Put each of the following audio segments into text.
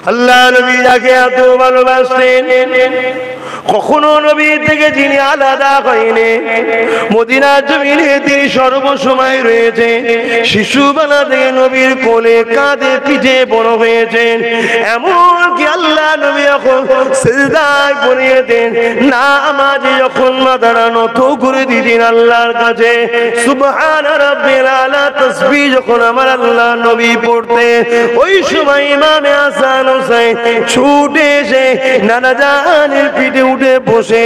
আল্লাহ নবী যাকে এত ভালোবাসতেন, কখনো নবী থেকে যিনি আলাদা হয়নি, মদিনার জমিনে তিনি সর্বসময় রয়েছে। শিশুবেলা থেকে নবীর কোলে কাঁধে পিঠে বড় হয়েছেন। এমনকি আল্লাহ নবী যখন সিজদায় পড়ে যেতেন, নামাজে যখন মাথাটা নত করে দিতেন আল্লাহর কাছে, সুবহান রাব্বিল আলা তাসবিহ যখন আমার আল্লাহ নবী পড়তেন, ওই সময় ইমামে হাসান হুসাইন ছুটে এসে নানা জানের পিঠে উঠে বসে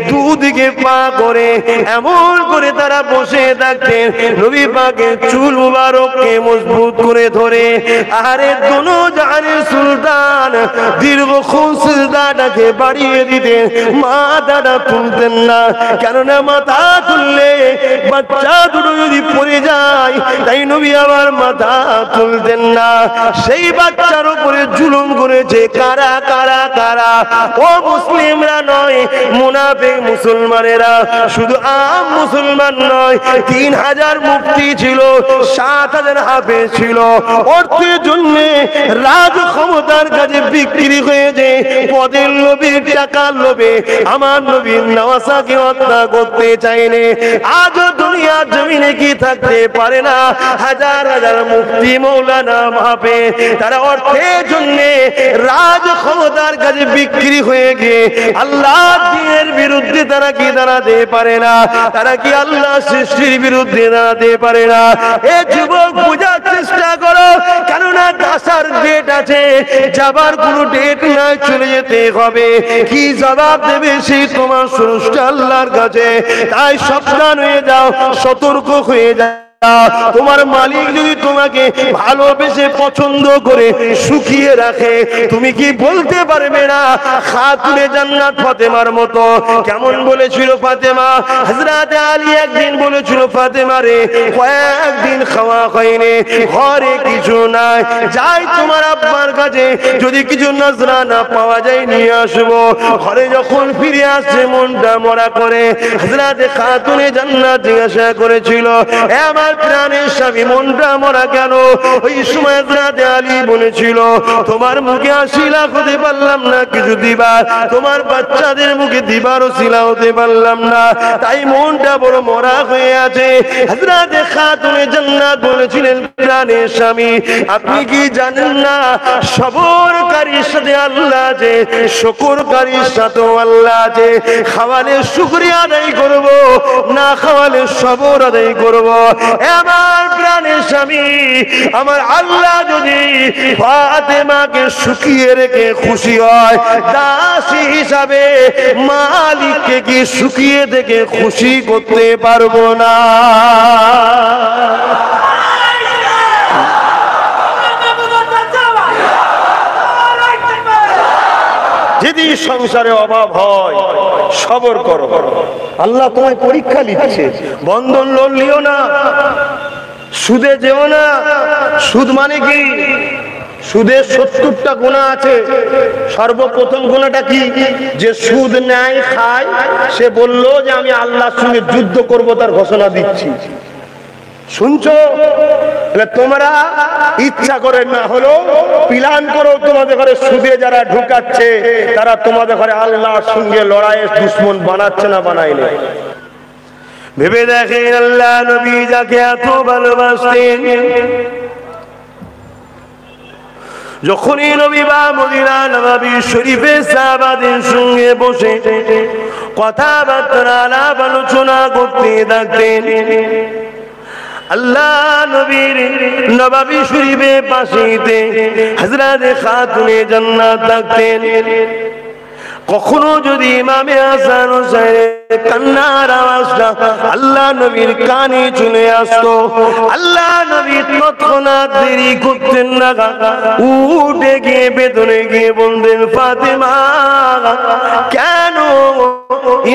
দুদিকে পা করে এমন করে তারা বসে থাকতেন, নবী পাকের চুল মুবারককে মজবুত করে ধরে। আরে দোনো জাহানের সুলতান দীর্ঘক্ষণ সিজদাটাকে বাড়িয়ে দিতেন, মাথাটা তুলতেন না, কেননা মাথা তুললে বাচ্চা দুটো যদি পড়ে যায়, তাই নবী আবার মাথা তুলতেন না। সেই বাচ্চার উপরে জুলুম করেছে কারা কারা কারা? ও মুসলিমরা নয়, মুনাফিক মুসলমানেরা। শুধু আম মুসলমান নয়, 3000 মুফতি ছিল, 7000 হাফেজ ছিল। অর্থের জন্য রাজ ক্ষমতার কাছে বিক্রি হয়েছে, পদের লোভে টাকার লোভে আমার নবীর নওয়াসাকে হত্যা করতে চাইলে আজও দুনিয়ার জমিনে কি থাকতে পারে না? হাজার হাজার মুফতি মৌলানা মাহফিজ তারা অর্থের জন্য রাজ ক্ষমতার কাছে বিক্রি হয়ে গিয়ে আল্লাহ দ্বীনের বিরুদ্ধে তারা কি দাঁড়াতে পারে না? তারা কি আল্লাহ সৃষ্টির বিরুদ্ধে দাঁড়াতে পারে না? এ যুবক বোঝার চেষ্টা করো, কেননা আসার ডেট আছে, যাবার কোনো ডেট নাই, চলে যেতে হবে। কি জবাব দেবে সেই তোমার স্রষ্টা আল্লাহর কাছে? তাই সাবধান হয়ে যাও, সতর্ক হয়ে যাও। তোমার মালিক যদি তোমাকে ভালোবেসে পছন্দ করে সুখিয়ে রাখে, তুমি কি বলতে পারবে না খাতুনে জান্নাত ফাতেমার মতো? কেমন বলেছিল ফাতেমা? হযরত আলী একদিন বলেছিল, ফাতেমা রে, কয়েকদিন খাওয়া হয়নি, ঘরে কিছু নাই, যাই তোমার আব্বার কাছে, যদি কিছু নজরানা পাওয়া যায় নিয়ে আসবো। ঘরে যখন ফিরে আসছে মনটা মরা করে, হযরত খাতুনে জান্নাত জিজ্ঞাসা করেছিল, আমার প্রাণের স্বামী মনটা মরা কেন? ওই সময় হযরত আলী বলেছিল, তোমার মুখে 80 লাখ হতে পারলাম না কিছু দিবার, তোমার বাচ্চাদের মুখে দিবার ওসিলা হতে পারলাম না, তাই মনটা বড় মরা হয়ে আছে। হযরত খাতুনে জান্নাত বলেছিলেন, প্রাণের স্বামী আপনি কি জানেন না সবরকারীর সাথে আল্লাহ আছে, শুকরকারীর সাথেও আল্লাহ আছে। খাওয়ালে শুকরিয়া আদায় করব, না খাওয়ালে সবর আদায় করব। আমার প্রাণের স্বামী আমার আল্লাহ যদি ফাতেমাকে সুখিয়ে রেখে খুশি হয়, দাসী হিসাবে মালিককে কি সুখিয়ে দেখে খুশি করতে পারবো না? যদি সংসারে অভাব হয়, সবর করো, আল্লাহ তোমায় পরীক্ষা নিচ্ছে। বন্ধন লোন লিও না, সুদে যেও না। সুদ মানে কি? সুদের 70টা গুনাহ আছে। সর্বপ্রথম গুনাহটা কি? যে সুদ নেয় খায়, সে বললো যে আমি আল্লাহর সঙ্গে যুদ্ধ করব, তার ঘোষণা দিচ্ছি। শুনছো? তোমরা ইচ্ছা করে না হলো প্ল্যান করো, তোমাদের ঘরে সুদে যারা ঢুকাচ্ছে তারা তোমাদের ঘরে আল্লাহর সঙ্গে লড়াইয়ের দুশ্মন বানাচ্ছে না বানায়নি? ভেবে দেখেন, আল্লাহ নবী যাকে এত ভালোবাসতেন, যখনই নবী বা মদিনা নববী শরীফে সাহাবাদের সঙ্গে বসে কথাবার্তা আলাপ আলোচনা করতে থাকতেন, আল্লাহ নবীর নববী শরীফে পাশেতে হযরত খাতুনে জান্নাত থাকতেন। কখনো যদি ইমামে হাসান হুসাইনের কান্নার আওয়াজটা আল্লাহ নবীর কানে চলে আসতো, আল্লাহ নবী তৎক্ষণাৎ দেরি করতেন না, উঠে গিয়ে ভেতরে গিয়ে বলতেন, ফাতেমা কেন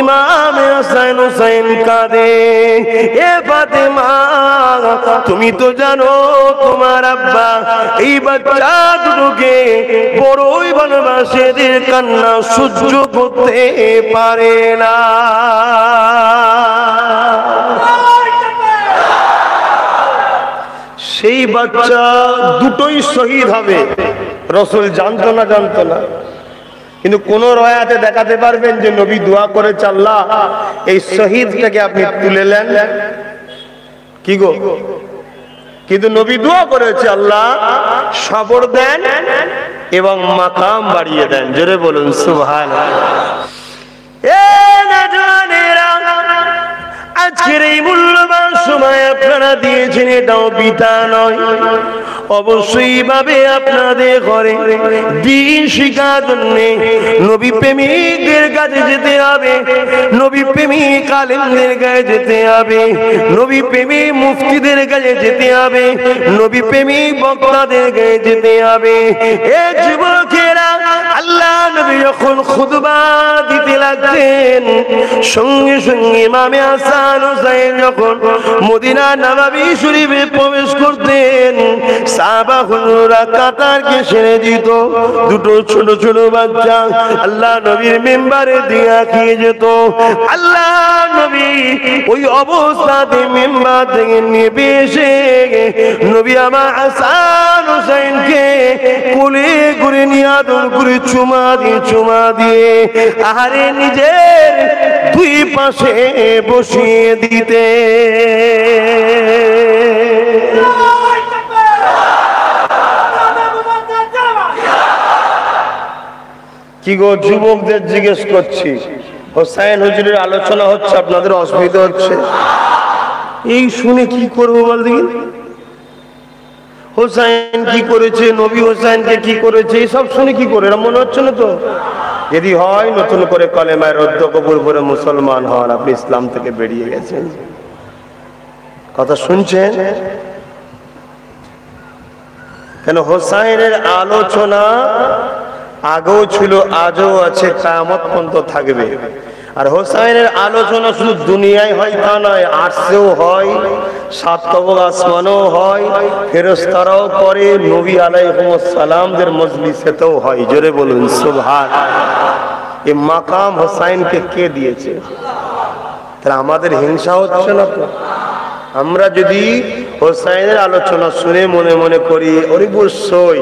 ইমামে হাসান হুসাইন কাঁদে? এ ফাতেমা, তুমি তো জানো তোমার আব্বা এই বাচ্চা দুটোকে বড়ই ভালোবাসে, এদের কান্না সহ্য করতে পারে না। সেই বাচ্চা দুটোই শহীদ হবে, রাসূল জানতো না, কিন্তু কোন রয়াতে দেখাতে পারবেন যে নবী দোয়া করেছে আল্লাহ এই শহীদটাকে আপনি তুলে নেন? কি গো? কিন্তু নবী দোয়া করেছে আল্লাহ সবর দেন এবং মাকাম বাড়িয়ে দেন। জোরে বলুন সুবহানাল্লাহ। আজকের এই মূল্যবান সময় আপনারা দিয়েছেন, এটাও পিতা নয়, অবশ্যই ভাবে আপনাদের ঘরে দিন শিখার জন্য নবী প্রেমিকদের কাছে যেতে হবে, নবী প্রেমিক আলেমদের কাছে যেতে হবে, নবী প্রেমিক মুফতিদের কাছে যেতে হবে, নবী প্রেমিক বক্তাদের কাছে যেতে হবে। এ যুবকেরা, আল্লাহ নবী যখন খুতবা দিতে লাগতেন, সঙ্গে সঙ্গে ইমামে হাসান হুসাইন যখন মদিনা নববী শরীফে প্রবেশ করতেন, সাহাবা হুজুররা কাতারকে ছেড়ে দিত। দুটো ছোট ছোট বাচ্চা আল্লাহ নবীর মিম্বারে দিয়া খেয়ে যেত। আল্লাহ নবী ওই অবস্থাতে মিম্বার থেকে নেমে এসে নবী আমার হাসান হুসাইনকে কোলে করে নিয়ে আদর করে চুমা দিয়ে আহারে নিজের দুই পাশে বসিয়ে দিতে। কি গো যুবকদের জিজ্ঞেস করছি, হোসাইন হুজুরের আলোচনা হচ্ছে, আপনাদের অসুবিধা হচ্ছে? এই শুনে কি করবো বল দেখি? হোসাইন কি করেছে, নবী হোসাইনকে কি করেছে, এইসব শুনে কি করে মনে হচ্ছে না তো? যদি হয় নতুন করে কলেমায় রদ্দ কবুল করে মুসলমান হন, আপনি ইসলাম থেকে বেরিয়ে গেছেন। কথা শুনছেন? কেন হোসাইনের আলোচনা আগেও ছিল, আজও আছে, কিয়ামত পর্যন্ত থাকবে। আর হোসাইনের আলোচনা শুধু দুনিয়ায় হয় তা নয়, আরশেও হয়, সাত তবক আসমানেও হয়, ফেরেশতারাও করে, নবী আলাইহিস সালামদের মজলিসেতেও হয়। জোরে বলুন সুবহানাল্লাহ। এই মাকাম হোসাইনকে কে দিয়েছে? তাহলে আমাদের হিংসা হচ্ছে না তো? আমরা যদি হোসাইনের আলোচনা শুনে মনে মনে করি অবশ্যই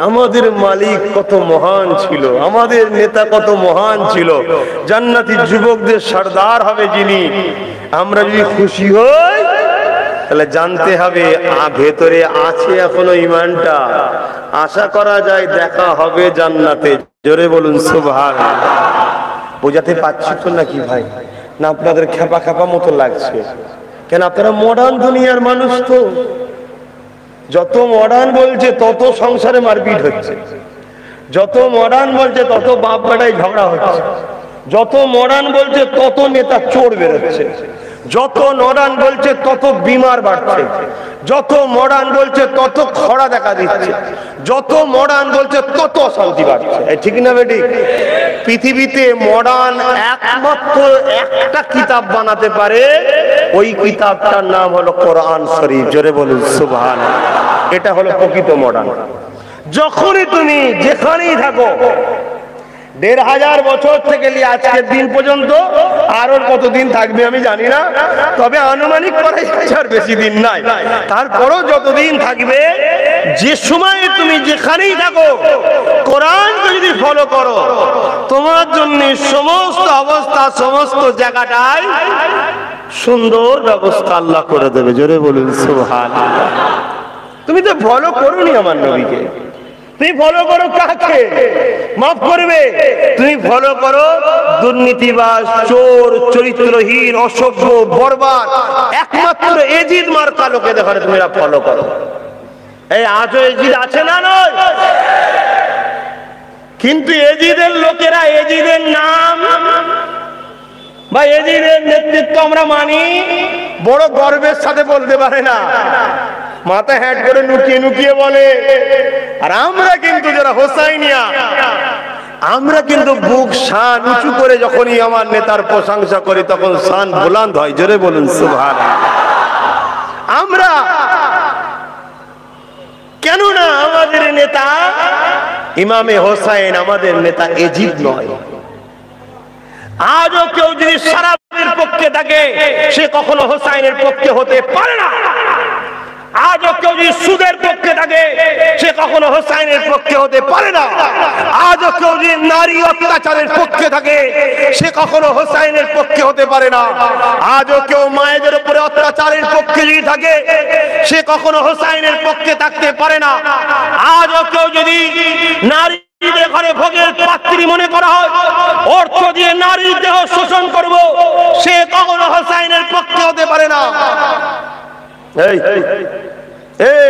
আমাদের মালিক কত মহান ছিল, আমাদের নেতা কত মহান ছিল, জান্নাতি যুবকদের সর্দার হবে যিনি, আমরা যদি খুশি হই তাহলে জানতে হবে ভেতরে আছে এখনো ইমানটা। আশা করা যায় দেখা হবে জান্নাতে। জোরে বলুন সুবহানাল্লাহ। বোঝাতে পারছি তো নাকি ভাই? না আপনাদের খেপা খেপা মতো লাগছে? কেন আপনারা মডার্ন দুনিয়ার মানুষ, তো যত মডার্ন বলছে তত সংসারে মারপিট হচ্ছে, যত মডার্ন বলছে তত বাপ বেটায় ঝগড়া হচ্ছে, যত মডার্ন বলছে তত নেতা চোর বেরোচ্ছে, যত মডার্ন বলছে তত বিমার বাড়ছে, যত মডার্ন বলছে তত খরা দেখা দিচ্ছে, যত মডার্ন বলছে তত অশান্তি বাড়ছে। ঠিক না বেটি? পৃথিবীতে মডার্ন একমাত্র একটা কিতাব বানাতে পারে, ওই কিতাবটার নাম হলো কোরআন শরীফ। জোরে বলুন সুবহানাল্লাহ। এটা হলো প্রকৃত মডার্ন। যখনই তুমি যেখানেই থাকো, ১৫০০ বছর থেকে নিয়ে আজকের দিন পর্যন্ত, আরো কতদিন থাকবে আমি জানি না, তবে আনুমানিক করে আর বেশি দিন নাই, তারপরও যতদিন থাকবে, যে সময় তুমি যেখানেই থাকো কোরআনকে যদি ফলো করো, তোমার জন্য সমস্ত অবস্থা, সমস্ত জায়গাটায় সুন্দর ব্যবস্থা আল্লাহ করে দেবে। জোরে বলুন সুবহানাল্লাহ। তুমি তো ফলো করোনি আমার নবীকে, তুমি ফলো করো কাকে? মাফ করবে, তুমি ফলো করো দুর্নীতিবাজ, চোর, চরিত্রহীন, অসভ্য, বরবাদ, একমাত্র এজিদ মার্কা লোকে দেখারে তুমি ফলো করো। এই আজও এজিদ আছে না নয়? কিন্তু এজিদের লোকেরা এজিদের নাম বা এজিদের নেতৃত্ব আমরা মানি, বড় গর্বের সাথে বলতে পারে না, মাথা হ্যাট করে লুকিয়ে লুকিয়ে বলে। আর আমরা কিন্তু যারা হোসাইনিয়া, আমরা কিন্তু বুক শান উঁচু করে যখনই আমার নেতার প্রশংসা করি তখন শান বুলন্দ হয়। জোরে বলুন সুবহানাল্লাহ। আমরা কেন না আমাদের নেতা ইমামে হোসাইন, আমাদের নেতা এজিদ নয়। আজও কেউ যদি সারাবের পক্ষে থাকে, সে কখনো হোসাইনের পক্ষে হতে পারে না। আজও কেউ যদি সুদের পক্ষে থাকে সে কখনো হোসাইনের পক্ষে হতে পারে না। আজও কেউ যদি নারী অত্যাচারের পক্ষে থাকে সে কখনো হোসাইনের পক্ষে হতে পারে না। আজও কেউ মায়েদের উপরে অত্যাচারের পক্ষে যদি থাকে সে কখনো হোসাইনের পক্ষে থাকতে পারে না। আজও কেউ যদি নারী ঘরে ভোগের পাত্রী মনে করা হয়, অর্থ দিয়ে নারীর দেহ শোষণ করব, সে কখনো হোসাইনের পক্ষে হতে পারে না। এই এই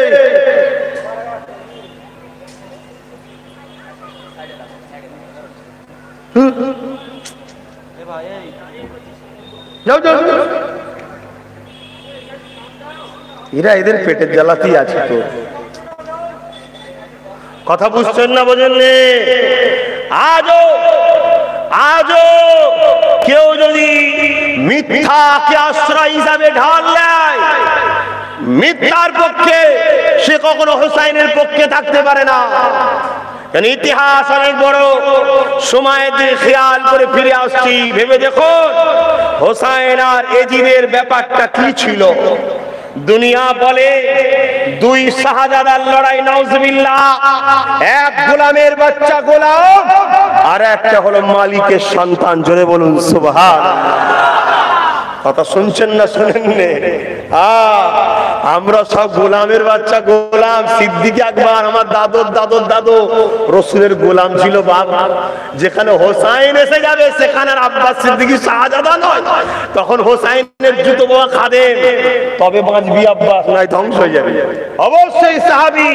যাও যাও, এরা এদের পেটের জ্বালাতেই আছে। তো কথা বুঝছেন না, বোঝেন? আজও আজও কেউ যদি মিথ্যাকে আশ্রয় হিসাবে ঢাল দেয়, মিথ্যার পক্ষে, সে কখনো হোসাইনের পক্ষে থাকতে পারে না। ইতিহাস অনেক বড়, সময়ের দিকে খেয়াল করে ফিরে আসছি, ভেবে দেখো হোসাইন আর এজিদের ব্যাপারটা কি ছিল। দুনিয়া বলে দুই শাহজাদার লড়াই, নাউজুবিল্লাহ। এক গোলামের বাচ্চা গোলাম, আর একটা হলো মালিকের সন্তান। জোরে বলুন সুবহানাল্লাহ। কথা শুনছেন না শুনেন? আমরা সব গোলামের বাচ্চা গোলাম। সিদ্দিক আকবর আমার দাদুর দাদুর দাদু রসুলের গোলাম ছিল বাবা। যেখানে হোসাইন এসে যাবে সেখানে আর আব্বাস সিদ্দিকী শাহজাদা নয়, তখন হোসাইনের জুতো বোয়া খাদেম, তবে বাঁচবি আব্বাস, নয় ধ্বংস হয়ে যাবে। অবশ্যই সাহাবী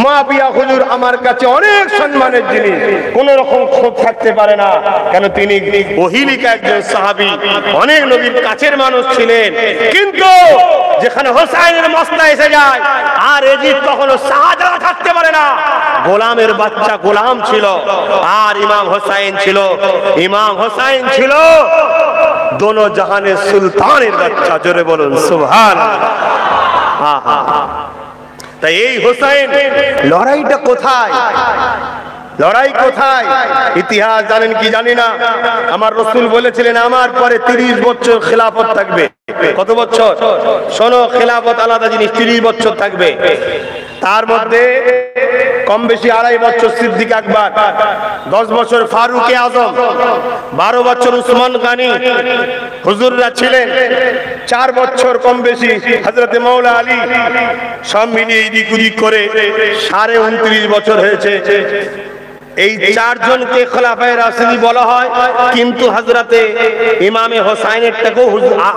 মাবিয়া হুজুর আমার কাছে অনেক সম্মানের জিনিস, কোন রকম ক্ষোভ থাকতে পারে না। কেন? তিনি ওহিলিকা একজন সাহাবী, অনেক নবীর কাছের মানুষ ছিলেন। কিন্তু যেখানে হোসাইনের মসলা এসে যায়, আর এজিদ কখনো শাহজাদা থাকতে পারে না। গোলামের বাচ্চা গোলাম ছিল, আর ইমাম হোসাইন ছিল, ইমাম হোসাইন ছিল দোনো জাহানের সুলতানের বাচ্চা। জোরে বলুন সুবহানাল্লাহ। তাই এই হোসাইন লড়াইটা কোথায়? লড়াই কোথায়? ইতিহাস জানেন কি জানি না, আমার রাসূল বলেছিলেন আমার পরে 30 বছর খেলাফত থাকবে। কত বছর? শোনো, খেলাফত আলাদা জিনিস, 30 বছর থাকবে। তার মধ্যে কম বেশি 2.5 বছর সিদ্দিক আকবর, 10 বছর ফারুক আজম, 12 বছর উসমান গনি হুজুররা ছিলেন, 4 বছর কম বেশি হযরত মাওলা আলী, সব মিলিয়ে এদিক ওদিক করে 29.5 বছর হয়েছে। এই 4 জনকে খোলাফায়ে রাশিদিন বলা হয়। কিন্তু হযরতে ইমামে হোসাইনেরটাকেও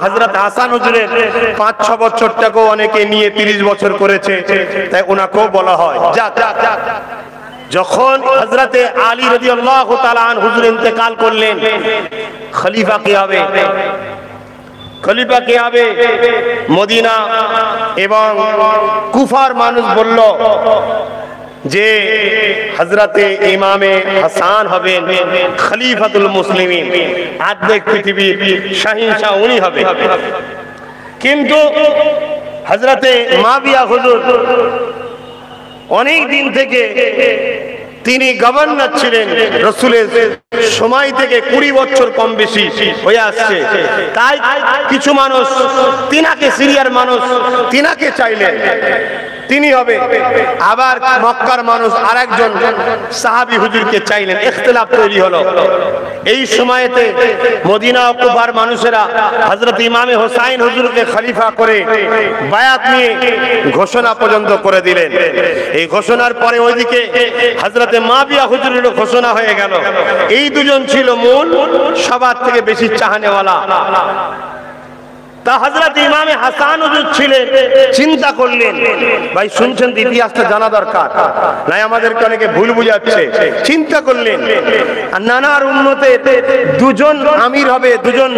হযরত হাসান হুজুরের 5-6 বছরটাকেও অনেকে নিয়ে 30 বছর করেছে, তাই ওনাকেও বলা হয়। যখন হযরতে আলী রাদিয়াল্লাহু তাআলা আনহু হুজুর ইন্তেকাল করলেন, খলিফা কে হবে? খলিফা কে হবে? মদিনা এবং কুফার মানুষ বলল যে হযরতে ইমামে হাসান হবেন খলিফাতুল মুসলিমিন, আর্ধেক পৃথিবীর শাহিনশাহ উনি হবে। কিন্তু হযরতে মাবিয়া হুজুর অনেক দিন থেকে তিনি গভর্নর ছিলেন, রাসূলের সময় থেকে 20 বছর কম বেশি হয়ে আসছে। তাই কিছু মানুষ তিনাকে, সিরিয়ার মানুষ তিনাকে চাইলেন তিনি হবে। আবার মক্কার মানুষ আরেকজন সাহাবী হুজুরকে চাইলেন, ইখতিলাফ তৈরি হলো। এই সময়তে মদিনা ও কুফার মানুষেরা হযরত ইমামে হোসাইন হুজুরকে খলিফা করে বায়াত নিয়ে ঘোষণা পর্যন্ত করে দিলেন। এই ঘোষণার পরে ওইদিকে হযরতে মাবিয়া হুজুরেরও ঘোষণা হয়ে গেল। এই দুজন ছিল মূল, সবার থেকে বেশি চাহনেওয়ালা। তা হযরত ইমামে হাসান হুজুর ছিলেন, চিন্তা করলেন, ভাই শুনছেন ইতিহাসটা জানা দরকার, নাই আমাদেরকে অনেকে ভুল বুঝাচ্ছে। চিন্তা করলেন নানার উম্মতে দুজন আমির হবে, দুজন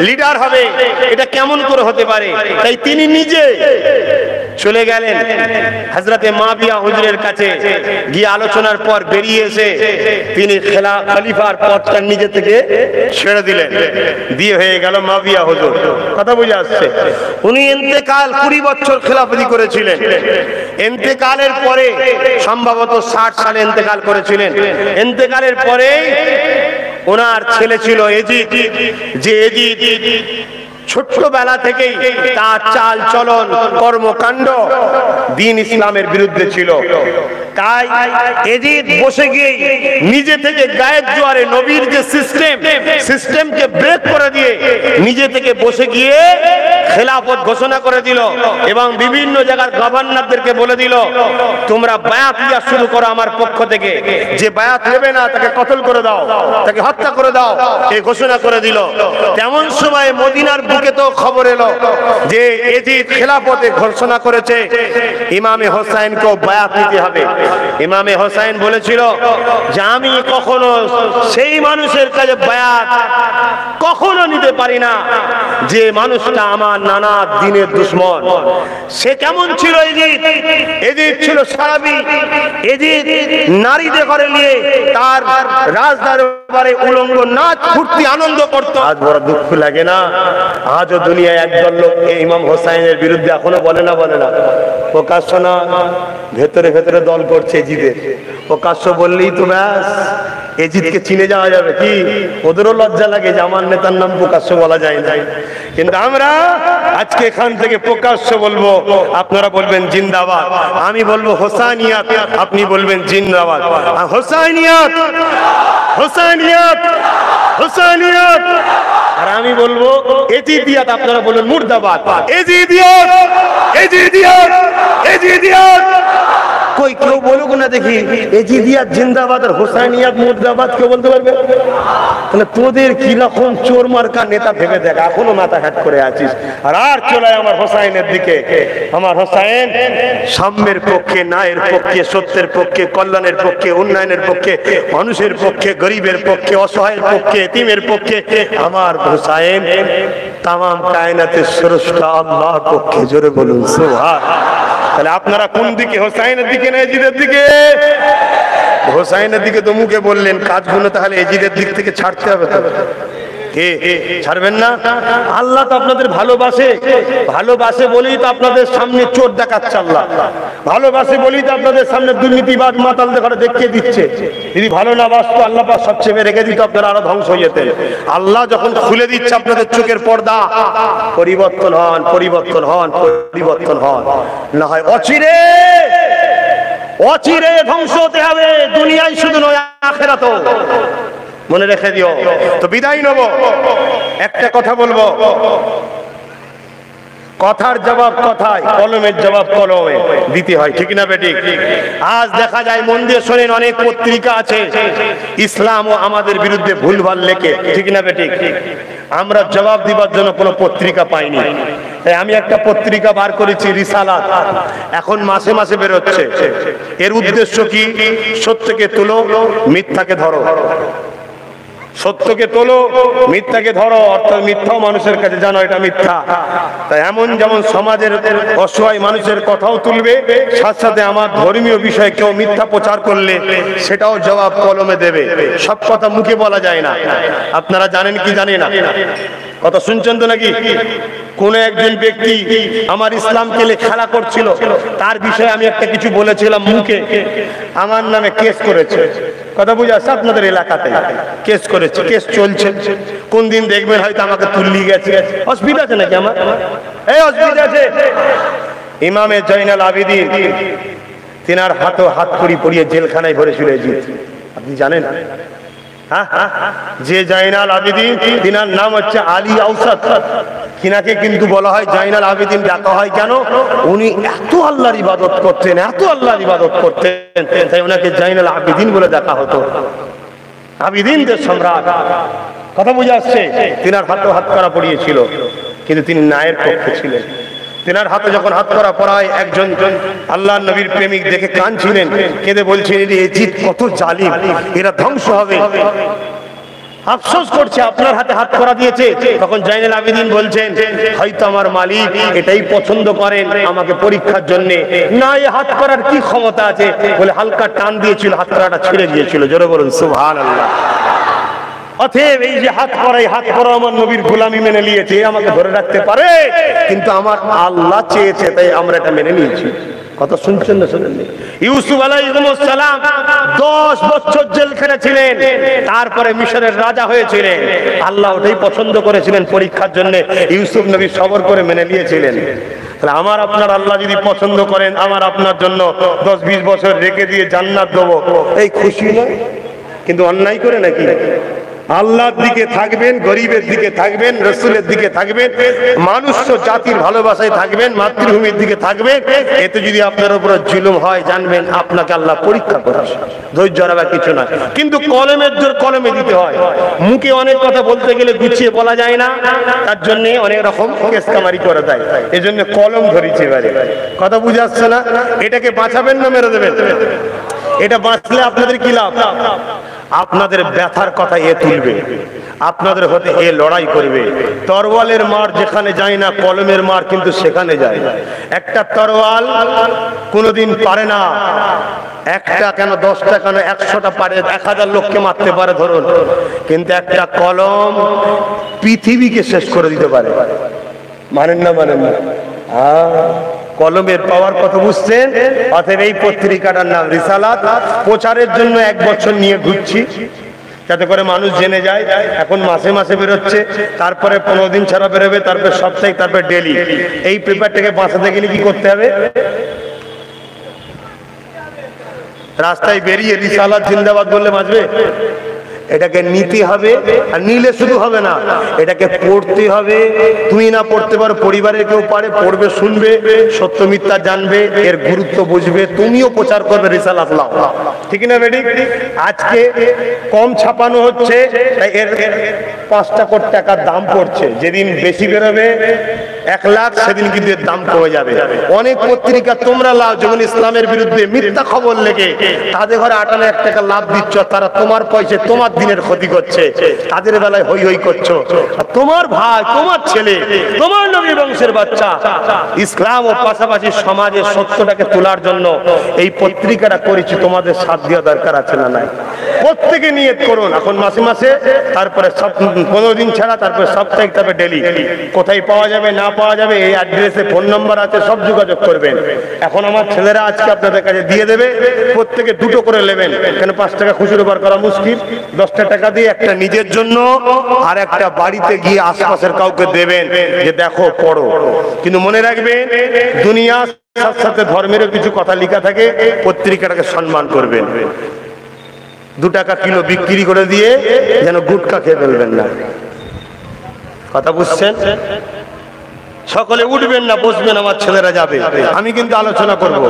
লিডার হবে, এটা কেমন করে হতে পারে? তাই তিনি নিজে চলে গেলেন হযরতে মাবিয়া হুজুরের কাছে, গিয়ে আলোচনার পর বেরিয়ে এসে তিনি খলিফার পদটা নিজে থেকে ছেড়ে দিলেন, দিয়ে হয়ে গেল মাবিয়া হুজুর। কথা বুঝে আসছে? উনি ইন্তেকাল 20 বছর খেলাফতি করেছিলেন। ইন্তেকালের পরে সম্ভবত 60 সালে ইন্তেকাল করেছিলেন। ইন্তেকালের পরে ওনার ছেলে ছিল এজিদ, যে এজিদ ছোট্টবেলা থেকেই তার চাল চলন কর্মকাণ্ড দ্বীন ইসলামের বিরুদ্ধে ছিল। তাই এজিদ বসে গিয়ে নিজে থেকে গায়ের জোয়ারে নবীর যে সিস্টেমকে ব্রেক করে দিয়ে নিজে থেকে বসে গিয়ে খেলাফত ঘোষণা করে দিল এবং বিভিন্ন জায়গার গভর্নরদেরকে বলে দিল, তোমরা বায়াত নেওয়া শুরু করো আমার পক্ষ থেকে, যে বায়াত নেবে না তাকে কতল করে দাও, তাকে হত্যা করে দাও, এই ঘোষণা করে দিল। তেমন সময় মদিনার বুকে তো খবর এলো যে এজিদ খেলাফতে ঘোষণা করেছে ইমামে হোসাইনকেও বায়াত নিতে হবে। ইমামে হোসাইন বলেছিল যে আমি কখনো সেই মানুষের কাছে বায়াত কখনো নিতে পারি না যে মানুষটা আমার নানা দ্বীনের দুশমন। সে কেমন ছিল এজিদ? এজিদ ছিল সাহাবী। এজিদ নারীদের ঘরে নিয়ে তার রাজদরবারে উলঙ্গ নাচ ফুর্তি আনন্দ করত। আজ বড় দুঃখ লাগে না, আজও দুনিয়ায় একদল লোক ইমাম হোসাইনের বিরুদ্ধে এখনো বলে না প্রকাশ্য না, ভেতরে ভেতরে দল করছে এজিদের। প্রকাশ্য বললেই তো ব্যাস এজিদকে চিনে যাওয়া যাবে। কি ওদেরও লজ্জা লাগে যে আমার নেতার নাম প্রকাশ্য বলা যায় না, কিন্তু আমরা আজকে এখান থেকে প্রকাশ্য বলবো। আপনারা বলবেন জিন্দাবাদ, আমি বলবো হোসাইনিয়াত, আপনি বলবেন জিন্দাবাদ। হোসাইনিয়াত, হোসাইনিয়াত, হোসাইনিয়াত। আর আমি বলবো এজিদিয়াত, আপনারা বলবেন মুর্দাবাদ। এজিদিয়াত, এজিদিয়াত, এজিদিয়াত। কই কেউ বলুক না দেখি এজিদিয়াত জিন্দাবাদ আর হোসাইনিয়াত মুর্দাবাদ, কেউ বলতে পারবে? তাহলে তোদের কি রকম চোর মার্কা নেতা ভেবে দেখ, এখনো মাথা ঘাট করে আছিস। আর চলে আমার হোসাইনের দিকে। আমার হোসাইন সাম্যের পক্ষে, ন্যায়ের পক্ষে, সত্যের পক্ষে, কল্যাণের পক্ষে, উন্নয়নের পক্ষে, মানুষের পক্ষে, গরিবের পক্ষে, অসহায়ের পক্ষে, এতিমের পক্ষে। আমার হোসাইন তামাম কায়নাতের স্রষ্টা আল্লাহর পক্ষে। জোরে বলুন সুবহানাল্লাহ। তাহলে আপনারা কোন দিকে, হোসাইনের দিকে না এজিদের দিকে? হোসাইনের দিকে তো মুখে বললেন, কাজগুলো তাহলে এজিদের দিক থেকে ছাড়তে হবে। তো কে ছাড়বেন না? আল্লাহ তো আপনাদের ভালোবাসে, ভালোবাসে বলেই তো আপনাদের সামনে চোর দেখাচ্ছে আল্লাহ, ভালোবাসে বলেই তো আপনাদের সামনে দুর্নীতিবাদ মাতাল দেখাটা দেখিয়ে দিচ্ছে। যদি ভালো না বাসতো আল্লাহ পাক সব চেপে রেখে দিত, আপনারা আরো ধ্বংস হয়ে যেতেন। আল্লাহ যখন খুলে দিচ্ছে আপনাদের চোখের পর্দা, পরিবর্তন হন, পরিবর্তন হন, পরিবর্তন হন, না হয় অচিরে অচিরে ধ্বংস হতে হবে। দুনিয়ায় শুধু নয়, আখিরাতেও। মনে রেখে দিও। তো বিদায় নেব, একটা কথা বলবো, কথার জবাব কথায়, কলমের জবাব কলমে দিতে হয়, ঠিক না বেঠিক? আজ দেখা যায়, মন দিয়ে শোনেন, অনেক পত্রিকা আছে ইসলাম ও আমাদের বিরুদ্ধে ভুলভাল লেখে, ঠিক না বেঠিক? আমরা জবাব দিবার জন্য কোনো পত্রিকা পাইনি, তাই আমি একটা পত্রিকা বার করেছি, রিসালাত। এখন মাসে মাসে বেরোচ্ছে। এর উদ্দেশ্য কি? সত্যকে তুলো, মিথ্যাকে ধরো। সত্যকে তোলো, মিথ্যাকে ধরো। অর্থাৎ মিথ্যাও মানুষের কাছে জানো এটা মিথ্যা। তাই এমন যেমন সমাজের অসহায় মানুষের কথাও তুলবে, সাথে সাথে আমার ধর্মীয় বিষয়ে কেউ মিথ্যা প্রচার করলে সেটাও জবাব কলমে দেবে। সব কথা মুখে বলা যায় না। আপনারা জানেন কি জানেন না? কথা শুনছেন তো নাকি? কোন একজন ব্যক্তি আমার ইসলামকে খেলা করছিল, তার বিষয়ে আমি একটা কিছু বলেছিলাম মুখে, আমার নামে কেস করেছে। কথা বুঝে আসছে? আপনাদের এলাকাতে কেস করেছে, কেস চলছে। কোন দিন দেখবেন হয়তো আমাকে তুললি গেছে। অসুবিধা আছে নাকি আমার? এই অসুবিধা আছে। ইমামে জয়নাল আবেদিন, তিনার হাতও হাত কড়ি পরিয়ে জেলখানায় ভরে ছিল এজিদ। আপনি জানেন? যে জয়নাল আবেদিন, তিনার নাম হচ্ছে আলী আউসাদ। কিনাকে কিন্তু বলা হয় জয়নাল আবেদিন। ডাকা হয় কেন? উনি এত আল্লাহর ইবাদত করতেন, এত আল্লাহর ইবাদত করতেন, তাই ওনাকে জয়নাল আবেদিন বলে ডাকা হতো। আবেদিনদের সম্রাট। কথা বুঝে আসছে? তিনার হাতেও হাত করা পড়িয়েছিল, কিন্তু তিনি ন্যায়ের পক্ষে ছিলেন। তিনার হাতে যখন হাত করা পড়ায়, একজন আল্লাহর নবীর প্রেমিক দেখে কাঁদছিলেন, কেঁদে বলছেন, এজিদ কত জালিম, এরা ধ্বংস হবে। আফসোস করছে আপনার হাতে হাত করা দিয়েছে। তখন জয়নাল আবেদিন বলছেন, হয়তো আমার মালিক এটাই পছন্দ করেন আমাকে পরীক্ষার জন্য। না, এই হাত করার কি ক্ষমতা আছে বলে হালকা টান দিয়েছিল, হাত করাটা ছিঁড়ে গিয়েছিল। জোরে বলুন সুবহানাল্লাহ। অতএব এই যে হাত করাই, হাত করা আমার নবীর গোলামি মেনে নিয়েছে, আমাকে ধরে রাখতে পারে, কিন্তু আমার আল্লাহ চেয়েছে তাই আমরা এটা মেনে নিয়েছি। কথা শুনছেন না শুনেননি? ইউসুফ আলাইহিস সালাম 10 বছর জেল খেটেছিলেন, তারপরে মিশরের রাজা হয়েছিলেন। আল্লাহ ওটাই পছন্দ করেছিলেন পরীক্ষার জন্য, ইউসুফ নবী সবর করে মেনে নিয়েছিলেন। তাহলে আমার আপনার আল্লাহ যদি পছন্দ করেন, আমার আপনার জন্য 10-20 বছর রেখে দিয়ে জান্নাত দেবো, এই খুশি নয়? কিন্তু অন্যায় করে নাকি? আল্লাহর দিকে থাকবেন, গরিবের দিকে থাকবেন, রাসূলের দিকে থাকবেন, মানুষ জাতির ভালোবাসায় থাকবেন, মাতৃভূমির দিকে থাকবেন। এতে যদি আপনার উপর জুলুম হয়, জানবেন আপনাকে আল্লাহ পরীক্ষা করেছে। ধৈর্য হারাবার কিছু না, কিন্তু কলমের জোর কলমে দিতে হয়। মুখে অনেক কথা বলতে গেলে গুছিয়ে বলা যায় না, তার জন্য অনেক রকম কেসকামারি করে দেয়। এই জন্য কলম ধরেছে। এবারে কথা বুঝে আসছে না? এটাকে বাঁচাবেন না মেরে দেবেন? এটা বাঁচলে আপনাদের কি লাভ? আপনাদের ব্যথার কথা এ তুলবে, আপনাদের হতে এ লড়াই করবে। তরোয়ালের মার যেখানে যায় না, কলমের মার কিন্তু সেখানে যায়। একটা তরোয়াল কোনোদিন পারে না, একটা কেন 10টা কেন 100টা পারে, 1000 লোককে মারতে পারে ধরুন, কিন্তু একটা কলম পৃথিবীকে শেষ করে দিতে পারে। মানেন না? মানেন না? কলমের পাওয়ার কথা বুঝছেন? অতএব এই পত্রিকাটার নাম রিসালাত। প্রচারের জন্য 1 বছর নিয়ে ঘুরছি, যাতে করে মানুষ জেনে যায়। এখন মাসে মাসে বেরোচ্ছে, তারপরে 15 দিন ছাড়া বেরোবে, তারপরে সপ্তাহে, তারপরে ডেলি। এই পেপারটাকে বাঁচাতে গেলে কি করতে হবে? রাস্তায় বেরিয়ে রিসালাত জিন্দাবাদ বললে বাঁচবে? এটাকে নিতে হবে, আর নিলে শুধু হবে না, এটাকে পড়তে হবে। তুমি না পড়তে পারো, পরিবারের কেউ পারে, পড়বে, শুনবে, সত্য মিথ্যা জানবে, এর গুরুত্ব বুঝবে, তুমিও প্রচার করবে রিসালাত লাও। ঠিক না বেডি? আজকে কম ছাপানো হচ্ছে, তাই এর 5 কোটি টাকার দাম পড়ছে। যেদিন বেশি বেরোবে 1 লাখ, সেদিন কিন্তু এর দাম কমে যাবে। অনেক পত্রিকা তোমরা লাভ, যেমন ইসলামের বিরুদ্ধে মিথ্যা খবর লেগে তাদের ঘরে 8 লাখ টাকা লাভ দিচ্ছ, তারা তোমার পয়সা তোমার দিনের ক্ষতি করছে, তাদের বেলায় হই হই করছো। আর তোমার ভাই, তোমার ছেলে, তোমার নবী বংশের বাচ্চা ইসলাম ও পাশাপাশি সমাজের সত্যটাকে তোলার জন্য এই পত্রিকাটা করেছি। তোমাদের সাথ দেওয়া দরকার আছে না নাই? প্রত্যেকে নিয়ত করুন, এখন মাসে মাসে, তারপরে 15 দিন ছাড়া, তারপরে সপ্তাহে, তারপরে ডেলি। কোথায় পাওয়া যাবে না পাওয়া যাবে, এই অ্যাড্রেসে ফোন নম্বর আছে, সব যোগাযোগ করবেন। এখন আমার ছেলেরা আজকে আপনাদের কাছে দিয়ে দেবে, প্রত্যেকে 2টো করে নেবেন। কেন 5 টাকা খুচরো বার করা মুশকিল। 10টা টাকা দিয়ে একটা নিজের জন্য, আর একটা বাড়িতে গিয়ে আশপাশের কাউকে দেবেন, যে দেখো পড়ো। কিন্তু মনে রাখবেন, দুনিয়ার সাথে সাথে ধর্মেরও কিছু কথা লেখা থাকে, পত্রিকাটাকে সম্মান করবেন। 2 টাকা কিলো বিক্রি করে দিয়ে যেন গুটকা খেয়ে ফেলবেন না। কথা বুঝছেন? সকলে উঠবেন না, বসবেন, আমার ছেলেরা যাবে। আমি কিন্তু আলোচনা করব,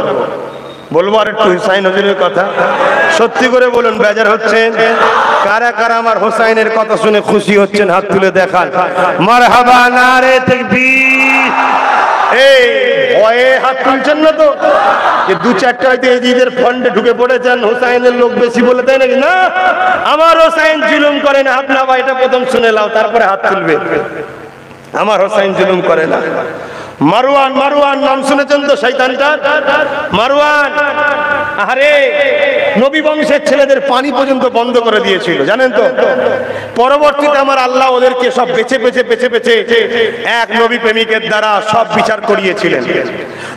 বলবো আর একটু হুসাইন হুজুরের কথা। সত্যি করে বলুন, বেজার হচ্ছেন? কারা কারা আমার হুসাইনের কথা শুনে খুশি হচ্ছেন? হাত তুলে দেখান। মারহাবা, নারে তাকবীর। এই ভয়ে হাত তুলছেন না তো? যে 2-4টা হয়তো এজিদের ফান্ডে ঢুকে পড়েছেন, হুসাইনের লোক বেশি বলে, তাই নাকি? না, আমার হুসাইন জুলুম করে না। আপনার এটা প্রথম শুনে নাও, তারপরে হাত তুলবে। আমার হুসাইন জুলুম করে না। মারওয়ান, মারওয়ান নাম শুনেছেন তো শয়তানটা? মারওয়ান, আরে নবী বংশের ছেলেদের পানি পর্যন্ত বন্ধ করে দিয়েছিল, জানেন তো? পরবর্তীতে আমার আল্লাহ ওদেরকে সব বেছে বেছে বেছে বেছে এক নবী প্রেমিকের দ্বারা সব বিচার করিয়েছিলেন।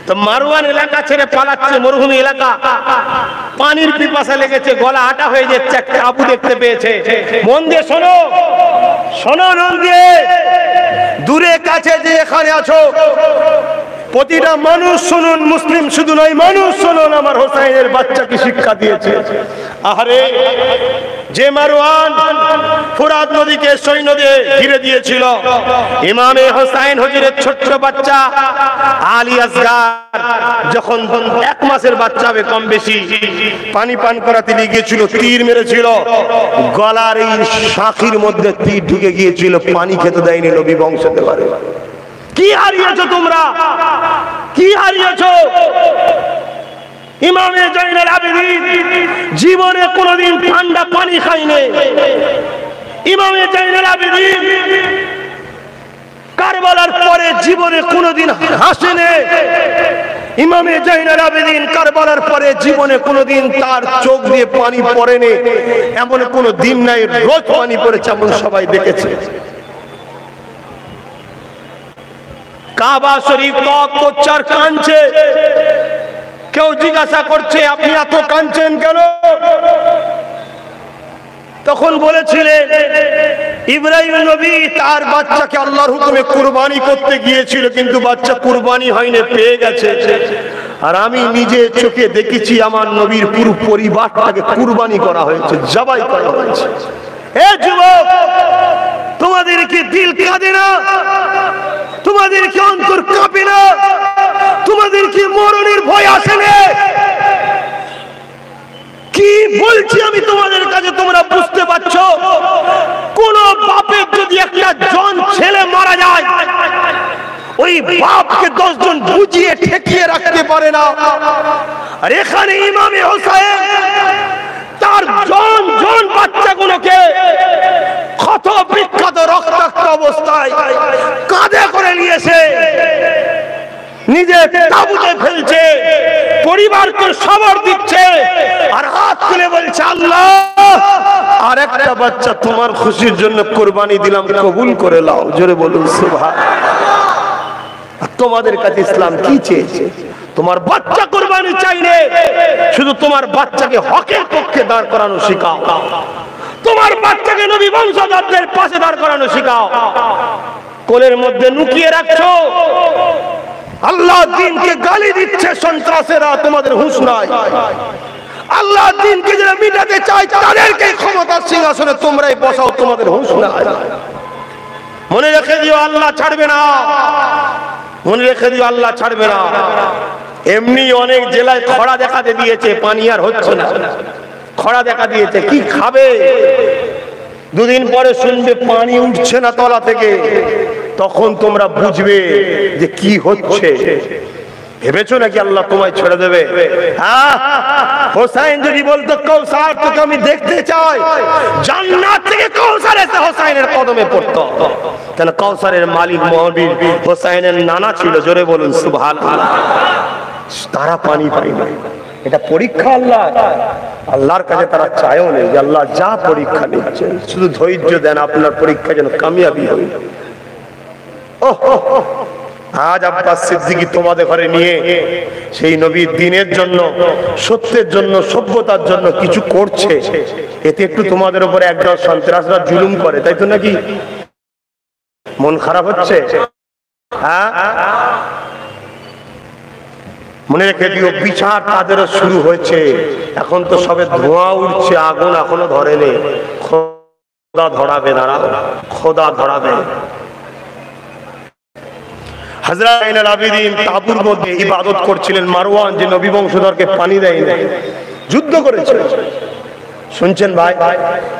তো মারওয়ান এলাকা ছেড়ে পালাচ্ছে, মরুভূমি এলাকা, পানির পিপাসা লেগেছে, গলা আটা হয়ে যাচ্ছে, একটা আবু দেখতে পেয়েছে। মন দিয়ে শোনো, শোনো মন দিয়ে, দূরে কাছে যে এখানে আছো, প্রতিটা মানুষ শুনুন, মুসলিম শুধু নয়, মানুষ শুনুন, আমার হোসাইনের বাচ্চা কি শিক্ষা দিয়েছে। আহারে, যে মারওয়ান ফুরাত নদীকে সৈন্য দিয়ে ঘিরে দিয়েছিল, ইমামে হোসাইন হুজুরের ছোট্ট বাচ্চা আলী আসগার যখন 1 মাসের বাচ্চা হবে কম বেশি, পানি পান করাতে গিয়েছিল, তীর মেরেছিল, গলার এই শাখির মধ্যে তীর ঢুকে গিয়েছিল, পানি খেতে দেয়নি নবী বংশতে পারে। কি হারিয়েছো তোমরা? কি হারিয়েছো? ইমামে জয়নুল আবেদিন জীবনে কোনোদিন ঠান্ডা পানি খায়নি। ইমামে জয়নুল আবেদিন কারবালার পরে জীবনে কোনোদিন হাসেনি। ইমামে জয়নুল আবেদিন কারবালার পরে জীবনে কোনোদিন তার চোখ দিয়ে পানি পড়েনি, এমন কোনো দিন নাই। রোজ পানি পড়েছে, এমন সবাই দেখেছে। কাবা শরীফ তওয়াফ করছে আর কাঁদছে। কেউ জিজ্ঞাসা করছে আপনি এত কাঁদছেন কেন? তখন বলেছিলেন ইব্রাহিম নবী তার বাচ্চাকে আল্লাহর হুকুমে কুরবানি করতে গিয়েছিল, কিন্তু বাচ্চা কুরবানি হয়নি, পেয়ে গেছে। আর আমি নিজে চোখে দেখেছি আমার নবীর পুরো পরিবারটাকে কুরবানি করা হয়েছে, জবাই করা হয়েছে। এ যুবক, তোমাদের কি দিল কাঁদে না? তোমাদের কি অন্তর কাঁপে না? তোমাদের কি মরণের ভয় আসে না? কি বলছি আমি তোমাদের কাছে, তোমরা বুঝতে পারছো? কোন বাপের যদি একটা জন ছেলে মারা যায়, ওই বাপকে 10 জন বুঝিয়ে ঠেকিয়ে রাখতে পারে না। আর এখানে ইমামে হোসেন তার জন জন বাচ্চাগুলোকে ক্ষত বিক্ষত রক্তাক্ত অবস্থায় কাঁধে করে নিয়েছে, নিজে তাঁবুতে ফেলছে, পরিবারকে খবর দিচ্ছে, আর হাত তুলে বলছে আল্লাহ আর একটা বাচ্চা তোমার খুশির জন্য কুরবানি দিলাম, কবুল করে নাও। জোরে বলুন সুবহানাল্লাহ। তোমাদের কাছে ইসলাম কি চেয়েছে? তোমার বাচ্চা কুরবানি চাইলে শুধু তোমার বাচ্চাকে হকের পক্ষে দাঁড় করানো শেখাও, তোমার বাচ্চাকে নবী বংশধরদের পাশে দাঁড় করানো শেখাও। কোলের মধ্যে লুকিয়ে রাখছো, আল্লাহ দ্বীনকে গালি দিচ্ছে সন্ত্রাসীরা, তোমাদের হুঁশ নাই। আল্লাহ দ্বীনকে যারা মিটাতে চায় তাদেরকে ক্ষমতার সিংহাসনে তোমরাই বসাও, তোমাদের হুঁশ নাই। মনে রেখে দিও আল্লাহ ছাড়বে না, মনে রেখে দিও আল্লাহ ছাড়বে না। এমনি অনেক জেলায় খরা দেখাতে দিয়েছে, পানি আর হচ্ছে না, খরা দেখা দিয়েছে। কি খাবে? দুদিন পরে শুনবে পানি উঠছে না তলা থেকে, তখন তোমরা বুঝবে যে কি হচ্ছে। ভেবেছো নাকি আল্লাহ তোমায় ছেড়ে দেবে? হ্যাঁ, হোসাইন যদি বলতো কৌসার তোকে আমি দেখতে চাই, জান্নাত থেকে কৌসার এসে হোসাইনের কদমে পড়তো। কেন? কৌসারের মালিক মহাবীর হোসাইনের নানা ছিল। জোরে বলুন সুবহানাল্লাহ। তারা পানি পায় না, এটা পরীক্ষা আল্লাহ। আল্লাহর কাছে তারা চায়ও নেই যে আল্লাহ যা পরীক্ষা নিচ্ছেন শুধু ধৈর্য দেন, আপনার পরীক্ষা যেন কামিয়াবি হয়। আজ আব্বাস সিদ্দিকী তোমাদের ঘরে নিয়ে সেই নবীর দ্বীনের জন্য, সত্যের জন্য, সভ্যতার জন্য কিছু করছে, এতে একটু তোমাদের উপরে একদল সন্ত্রাসরা জুলুম করে, তাই তো নাকি? মন খারাপ হচ্ছে? হ্যাঁ, মনে রেখে দিও বিচার তাদেরও শুরু হয়েছে। এখন তো সবে ধোঁয়া উঠছে, আগুন এখনো ধরেনি। খোদা ধরাবে, দাঁড়া, খোদা ধরাবে। হযরত জাইনুল আবেদিন তাঁবুর মধ্যে ইবাদত করছিলেন। মারওয়ান যে নবী বংশধরকে পানি দেয়নি, যুদ্ধ করেছে। শুনছেন ভাই?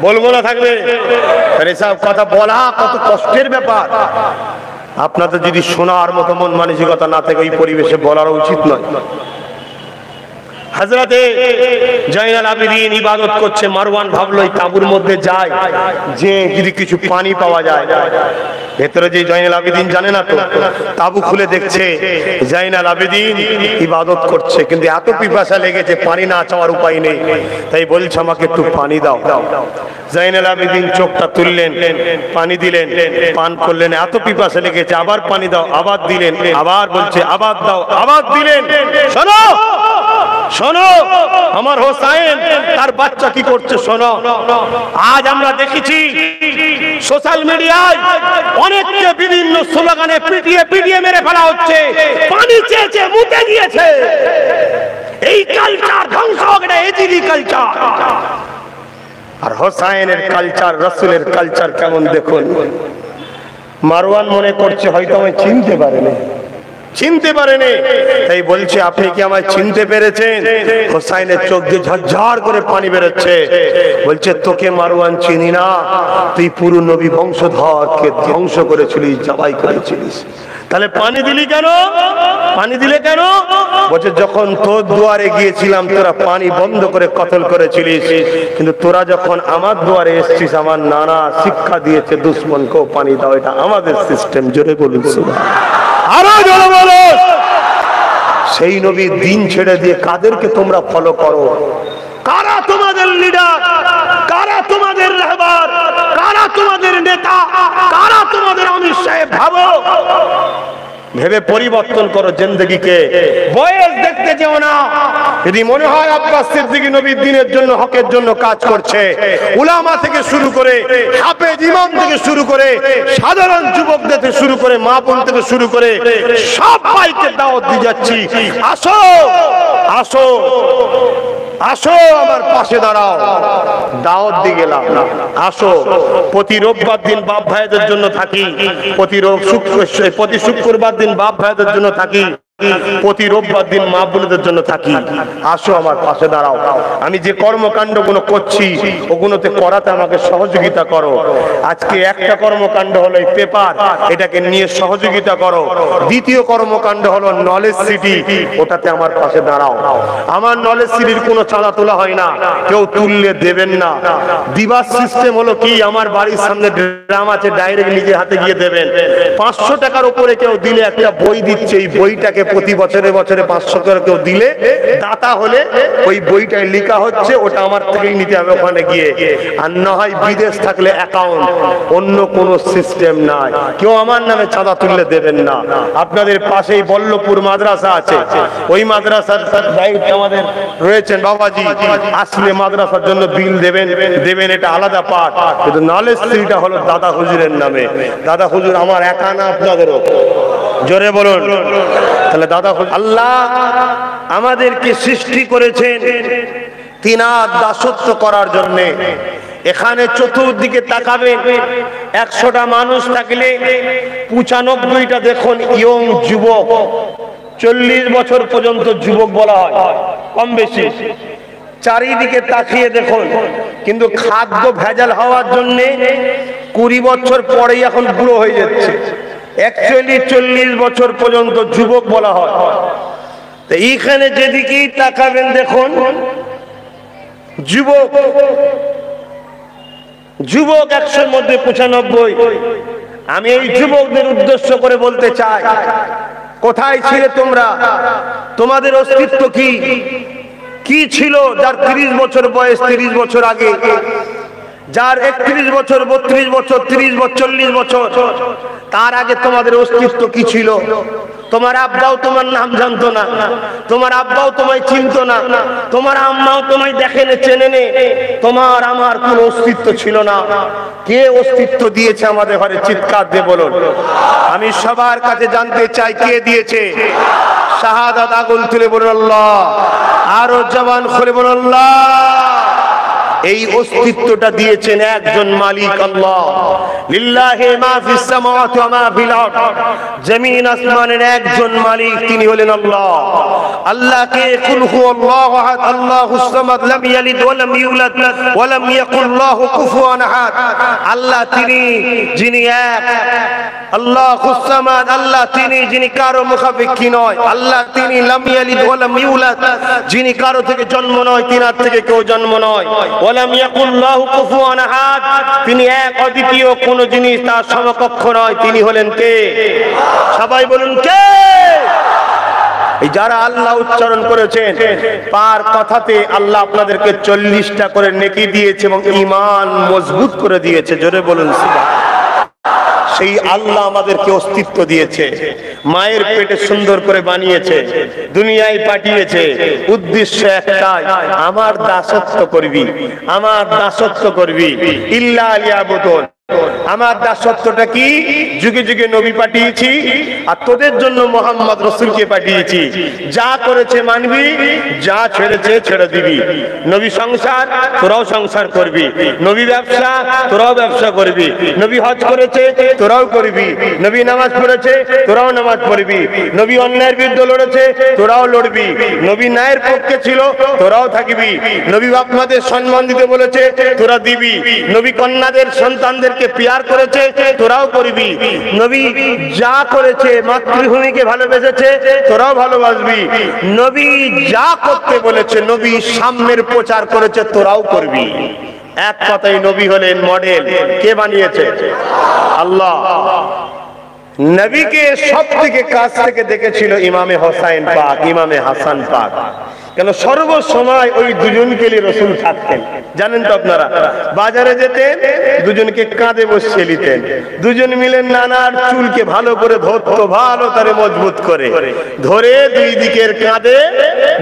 বলবো না থাকবে? এসব কথা বলা কত কষ্টের ব্যাপার। আপনাদের যদি শোনার মতো মন মানসিকতা না থাকে, এই পরিবেশে বলার উচিত নয়। হযরতে জাইনুল আবেদিন ইবাদত করছে। মারওয়ান ভাবলো এই তাঁবুর মধ্যে যায়, যে যদি কিছু পানি পাওয়া যায়। ভেতরে যে জাইনুল আবেদিন জানে না তো, তাঁবু খুলে দেখছে জাইনুল আবেদিন ইবাদত করছে, কিন্তু এত পিপাসা লেগেছে, পানি না চাওয়ার উপায় নেই। তাই বলছে আমাকে একটু পানি দাও। জাইনুল আবেদিন চোখটা তুললেন, পানি দিলেন, পান করলেন। এত পিপাসা লেগেছে, আবার পানি দাও, আবার দিলেন, আবার বলছে আবার দাও, আবার দিলেন। শোনো শোনো, আমার হোসাইন তার বাচ্চা কি করছে শোনো। আজ আমরা দেখেছি সোশ্যাল মিডিয়ায় অনেককে বিভিন্ন স্লোগানে পিটিয়ে পিটিয়ে মেরে ফেলা হচ্ছে। পানি চেয়েছে, মুতে গিয়েছে। এই কালচার ধ্বংস হবে না, এজিদি কালচার। আর হোসাইনের কালচার, রাসূলের কালচার কেমন দেখুন। মারওয়ান মনে করছে হয়তো আমায় চিনতে পারেনি, চিনতে পারেনি, তাই বলছে আপনি কি আমায় চিনতে পেরেছেন? হোসাইনের চোখ দিয়ে ঝরঝর করে পানি বেরোচ্ছে। বলছে তোকে মারওয়ান চিনি না, তুই পুরো নবী বংশধরকে ধ্বংস করেছিলিস, জবাই করেছিলিস। তাহলে পানি দিলি কেন? পানি দিলে কেন? বলছে যখন তোর দুয়ারে গিয়েছিলাম তোরা পানি বন্ধ করে কতল করেছিলিস, কিন্তু তোরা যখন আমার দুয়ারে এসেছিস আমার নানা শিক্ষা দিয়েছে দুশ্মনকেও পানি দাও, এটা আমাদের সিস্টেম। জোরে বলুন সুবহানাল্লাহ। আরো জোরে বলো। সেই নবীর দ্বীন ছেড়ে দিয়ে কাদেরকে তোমরা ফলো করো? কারা তোমাদের লিডার? কারা তোমাদের রাহবার? কারা তোমাদের নেতা? কারা তোমাদের আমির সাহেব? ভাবো। ভেবে পরিবর্তন করো জিন্দেগিকে। বয়স দেখতে যেও না। যদি মনে হয় আব্বাস সিদ্দিকী নবীর দ্বীনের জন্য, হকের জন্য কাজ করছে, উলামা থেকে শুরু করে, হাফেজ ইমাম থেকে শুরু করে, সাধারণ যুবকদের থেকে শুরু করে, মা বোন থেকে শুরু করে সবাইকে দাওয়াত দিয়ে যাচ্ছি, আসো আসো আসো আমার পাশে দাঁড়াও। দাওয়াত দিয়ে গেলাম, আসো। প্রতি রোববার দিন বাপ ভাইদের জন্য থাকি, প্রতি শুক্রবার দিন বাপ ভাইদের জন্য থাকি, প্রতি রোববার দিন মা বোনদের জন্য থাকি। আসো আমার পাশে দাঁড়াও। আমি যে কর্মকাণ্ড গুলো করছি ওগুলোতে করাতে আমাকে সহযোগিতা করো। আজকে একটা কর্মকাণ্ড হলো এই পেপার, এটাকে নিয়ে সহযোগিতা করো। দ্বিতীয় কর্মকাণ্ড হলো নলেজ সিটি, ওটাতে আমার পাশে দাঁড়াও। আমার নলেজ সিটির কোনো চাঁদা তোলা হয় না, কেউ তুললে দেবেন না। দিবার সিস্টেম হলো কি, আমার বাড়ির সামনে ড্রাম আছে, ডাইরেক্ট নিজে হাতে গিয়ে দেবেন। 500 টাকার উপরে কেউ দিলে একটা বই দিচ্ছে, এই বইটাকে প্রতি বছরে বছরে 500 টাকা কেউ দিলে দাতা হলে ওই বইটায় লেখা হচ্ছে, ওটা আমার থেকেই নিতে হবে ওখানে গিয়ে। আর না হয় বিদেশ থাকলে অ্যাকাউন্ট, অন্য কোনো সিস্টেম নাই। কেউ আমার নামে চাঁদা তুললে দেবেন না। আপনাদের পাশেই বল্লভপুর মাদ্রাসা আছে, ওই মাদ্রাসার দায়িত্ব আমাদের রয়েছেন বাবাজি। আসলে মাদ্রাসার জন্য বিল দেবেন, এটা আলাদা পাঠ। কিন্তু নলেজ সিটিটা হলো দাদা হুজুরের নামে। দাদা হুজুর আমার একা না, আপনাদেরও। জোরে বলুন। তাহলে দাদা আল্লাহ আমাদেরকে সৃষ্টি করেছেন তিনার দাসত্ব করার জন্য। এখানে চতুর্দিকে তাকাবেন, 100টা মানুষ থাকলে 95টা দেখুন ইয়ং যুবক। 40 বছর পর্যন্ত যুবক বলা হয় কম বেশি। চারিদিকে তাকিয়ে দেখুন, কিন্তু খাদ্য ভেজাল হওয়ার জন্য 20 বছর পরেই এখন বুড়ো হয়ে যাচ্ছে। অ্যাকচুয়ালি 40 বছর পর্যন্ত যুবক বলা হয়। তো এইখানে যেদিকেই তাকাবেন দেখুন যুবক, 100-র মধ্যে 95। আমি এই যুবকদের উদ্দেশ্য করে বলতে চাই, কোথায় ছিলে তোমরা? তোমাদের অস্তিত্ব কি ছিল? যার 30 বছর বয়স, 30 বছর আগে, যার 31 বছর, 32 বছর, 30 বছর, 40 বছর, তার আগে তোমাদের অস্তিত্ব কি ছিল? তোমার আব্বাও তোমার নাম জানতো না, তোমার আব্বাও তোমায় চিনতো না, তোমার আম্মাও তোমায় দেখেনে চেনেনে, তোমার আমার কোনো অস্তিত্ব ছিল না। কে অস্তিত্ব দিয়েছে আমাদের ঘরে? চিৎকার দিয়ে বলুন। আমি সবার কাছে জানতে চাই, কে দিয়েছে? শাহাদাত আগুন তুলে বলুন আল্লাহ। আরো জবান খুলে বলুন আল্লাহ। এই অস্তিত্বটা দিয়েছেন একজন মালিক, আল্লাহ। লিল্লাহি মা ফিস সামাওয়াতি ওয়া মা ফিল আরদ। জমিন আসমানের একজন মালিক, তিনি হলেন আল্লাহ। আল্লাহকে কুল হুয়াল্লাহু আহাদ আল্লাহুস সামাদ লাম ইয়ালিদ ওয়া লাম ইউলাদ ওয়া লাম ইয়াকুল লাহু কুফুয়ান আহাদ। আল্লাহ তিনি যিনি এক, আল্লাহুস সামাদ, আল্লাহ তিনি যিনি কারো মুখাপেক্ষী নয়। আল্লাহ তিনি লাম ইয়ালিদ ওয়া লাম ইউলাদ, যিনি কারো থেকে জন্ম নয়, তিনার থেকে কেউ জন্ম নয়। ওয়ালাম ইয়াকুল লাহু কুফুয়ান আহাদ, তিনি এক, অদ্বিতীয়, কোন জিনিস তার সমকক্ষ নয়। তিনি হলেন কে? সবাই বলুন কে? এই যারা আল্লাহ উচ্চারণ করেছেন, পার কথাতে আল্লাহ আপনাদেরকে 40টা করে নেকি দিয়েছে এবং ঈমান মজবুত করে দিয়েছে। জোরে বলুন সুবহানাল্লাহ। সেই আল্লাহ আমাদেরকে অস্তিত্ব দিয়েছে, মায়ের পেটে সুন্দর করে বানিয়েছে, দুনিয়ায় পাঠিয়েছে। উদ্দেশ্য একটাই, আমার দাসত্ব করবি, আমার দাসত্ব করবি। ইল্লা লিয়াবুদুন। আমার দাসত্বটা কি? যুগে যুগে নবী পাঠিয়েছি, আর তোদের জন্য মোহাম্মদ রাসূলকে পাঠিয়েছি। যা করেছে মানবি, যা ছেড়েছে ছেড়ে দিবি। নবী সংসার, তোরাও সংসার করবি। নবী ব্যবসা, তোরাও ব্যবসা করবি। নবী হজ করেছে, তোরাও করবি। নবী নামাজ পড়েছে, তোরাও নামাজ পড়বি। নবী অন্যায়ের বিরুদ্ধে লড়েছে, তোরাও লড়বি। নবী ন্যায়ের পক্ষে ছিল, তোরাও থাকবি। নবী বাপ মাদের সম্মান দিতে বলেছে, তোরা দিবি। নবী কন্যাদের সন্তানদেরকে প্যার করেছে, তোরাও করবি। নবী যা করেছে, মাতৃভূমিকে ভালোবেসেছে, তোরাও ভালোবাসবি। নবী যা করতে বলেছে, নবী সাম্যের প্রচার করেছে, তোরাও করবি। এক কথাই নবী হলেন মডেল। কে বানিয়েছে? আল্লাহ। নবীকে সব থেকে কাছ থেকে দেখেছিল ইমামে হোসাইন পাক, ইমামে হাসান পাক। কেন সর্বসময় ওই দুজনকে নিয়ে রসুল থাকতেন। জানেন তো আপনারা, বাজারে যেতেন, দুজনকে কাঁধে বসিয়ে নিতেন, দুজন মিলে নানার চুলকে ভালো করে ধরতো, ভালো তারে মজবুত করে ধরে দুই দিকের কাঁধে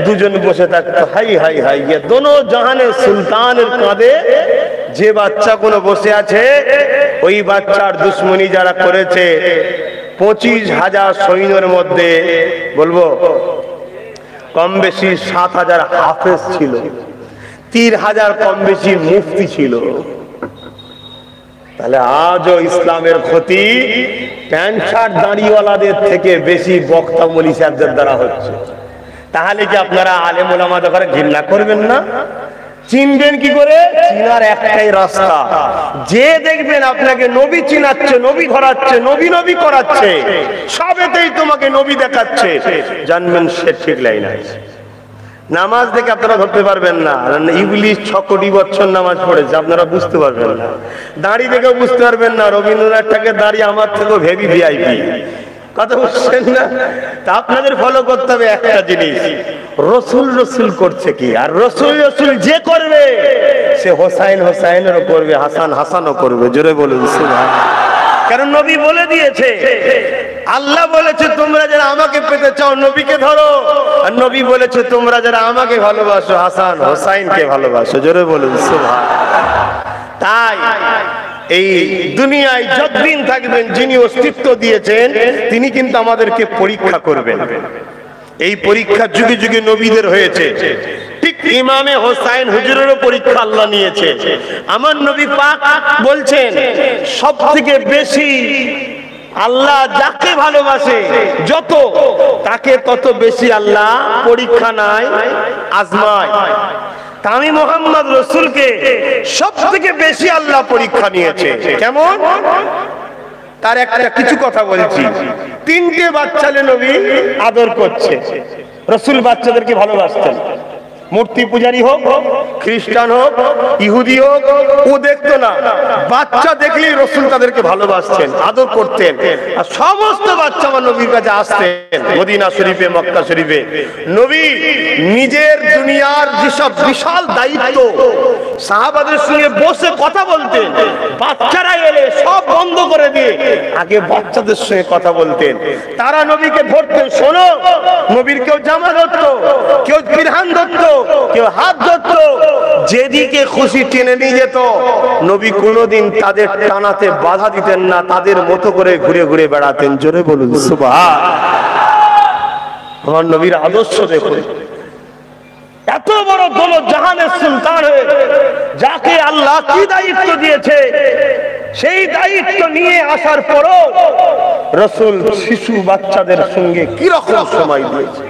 দুজন বসে থাকতো। হাই হাই হাই, দোনো জাহানের সুলতানের কাঁধে যে বাচ্চা কোনো বসে আছে, ওই বাচ্চার দুশ্মনী যারা করেছে 25,000 সৈন্যের মধ্যে বলবো কম বেশি 7,000 হাফেজ ছিল, 3,000 কম বেশি মুফতি ছিল। তাহলে আজও ইসলামের ক্ষতি প্যান্ট শার্ট দাঁড়িওয়ালাদের থেকে বেশি বক্তা মৌলভী সাহেবদের দ্বারা হচ্ছে। তাহলে কি আপনারা আলেম ওলামাদের করে ঘৃণা করবেন না? চিনবেন কি করে? চিনার একটাই রাস্তা, যে দেখবেন আপনাকে নবী চিনাচ্ছে, নবী ধরাচ্ছে, নবী নবী করাচ্ছে, সবেতেই তোমাকে নবী দেখাচ্ছে, জানবেন সে ঠিক লাইন আছে। নামাজ দেখে আপনারা ধরতে পারবেন না, ইবলিশ 6 কোটি বছর নামাজ পড়েছে, আপনারা বুঝতে পারবেন না। দাড়ি দেখেও বুঝতে পারবেন না, রবীন্দ্রনাথ ঠাকুরের দাড়ি আমার থেকেও হেভি ভিআইপি। কথা বুঝছেন না? তা আপনাদের ফলো করতে হবে একটা জিনিস, রসুল রসুল করছে কি, আর রসুল রসুল যে করবে সে হোসাইন হোসাইনেরও করবে, হাসান হাসানও করবে। জোরে বলুন সুবহানাল্লাহ। কারণ নবী বলে দিয়েছে, আল্লাহ বলেছে তোমরা যারা আমাকে পেতে চাও নবীকে ধরো, আর নবী বলেছে তোমরা যারা আমাকে ভালোবাসো হাসান হোসাইনকে ভালোবাসো। জোরে বলুন সুবহানাল্লাহ। তাই এই দুনিয়ায় যতদিন থাকবেন যিনি অস্তিত্ব দিয়েছেন তিনি কিন্তু আমাদেরকে পরীক্ষা করবেন। এই পরীক্ষা যুগে যুগে নবীদের হয়েছে, ঠিক ইমামে হোসাইন হুজুরেরও পরীক্ষা আল্লাহ নিয়েছে। আমার নবী পাক বলছেন সবথেকে বেশি আল্লাহ যাকে ভালোবাসে যত, তাকে তত বেশি আল্লাহ পরীক্ষা নাই আজমায়। আমি মোহাম্মদ রসুলকে সব থেকে বেশি আল্লাহ পরীক্ষা নিয়েছে। কেমন? তার একটা কিছু কথা বলছি। 3টে বাচ্চালে নবী আদর করছে। রসুল বাচ্চাদেরকে ভালোবাসতেন। মূর্তি পূজারী হোক, খ্রিস্টান হোক, ইহুদি হোক, ও দেখতো না, বাচ্চা দেখলেই রসুল তাদেরকে ভালোবাসতেন, আদর করতেন। আর সমস্ত বাচ্চা আমার নবীর কাছে আসতেন মদিনা শরীফে, মক্কা শরীফে। নবী নিজের দুনিয়ার যেসব বিশাল দায়িত্ব, সাহাবাদের সঙ্গে বসে কথা বলতেন, বাচ্চারা এলে সব বন্ধ করে দিয়ে আগে বাচ্চাদের সঙ্গে কথা বলতেন। তারা নবীকে ধরতেন, শোনো, নবীর কেউ জামা ধরতো, কেউ পিরহান ধরতো, কেউ হাত ধরতো, যেদিকে খুশি টেনে নিয়ে যেত। নবী কোনোদিন তাদের টানাতে বাধা দিতেন না, তাদের মতো করে ঘুরে ঘুরে বেড়াতেন। জোরে বলুন সুবহানাল্লাহ। আমার নবীর আদর্শ দেখুন, এত বড় দৌলত জাহানের সুলতান হয়ে যাকে আল্লাহ কি দায়িত্ব দিয়েছে, সেই দায়িত্ব নিয়ে আসার পরও রাসূল শিশু বাচ্চাদের সঙ্গে কি রকম সময় দিয়েছে।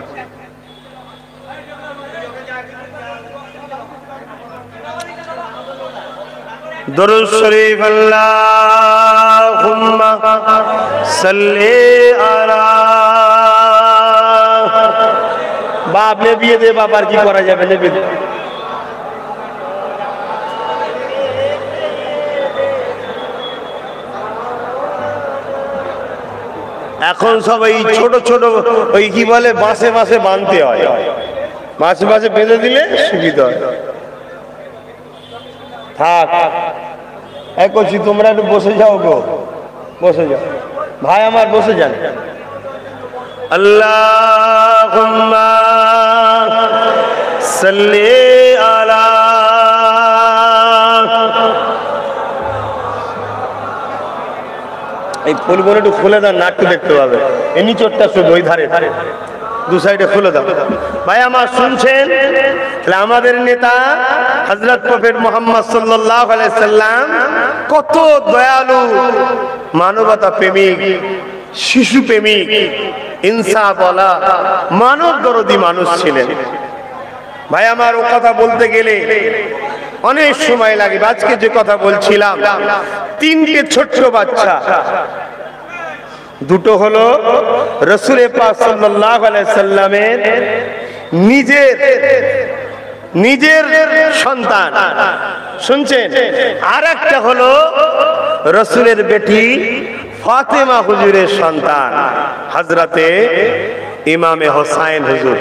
দরুদ শরীফ আল্লাহুম্মা সাল্লি আলা। বাপ নে বিয়ে দে, বাবার কি করা যাবে, নেবে। এখন সবাই ছোট ছোট ওই কি বলে বাঁশে বাঁশে বাঁধতে হয়, বাঁশে বাঁশে বেঁধে দিলে সুবিধা হয়। থাক, করছি, তোমরা একটু বসে যাও গো, বসে যাও ভাই আমার, বসে যান। আল্লাহুম্মা সাল্লি আলা। এই ফুলগুলো একটু খুলে দাও, নাট্য দেখতে পাবে। এই নিচরটা শুধু ওই ধারে ধারে দু সাইডে খুলে দাও। ভাই আমার শুনছেন? তাহলে আমাদের নেতা হযরত প্রফেট মুহাম্মদ সাল্লাল্লাহু আলাইহি সাল্লাম কত দয়ালু, মানবতা প্রেমিক, শিশু প্রেমিক, ইনসাফওয়ালা, মানব দরদি মানুষ ছিলেন। ভাই আমার ও কথা বলতে গেলে অনেক সময় লাগে। আজকে যে কথা বলছিলাম, 3টে ছোট্ট বাচ্চা, দুটো হলো রাসূল পাক সাল্লাল্লাহু আলাইহি সাল্লামের নিজের সন্তান, শুনছেন, আর একটা হলো রাসূলের বেটি ফাতেমা হুজুরের সন্তান হযরতে ইমামে হোসাইন হুজুর।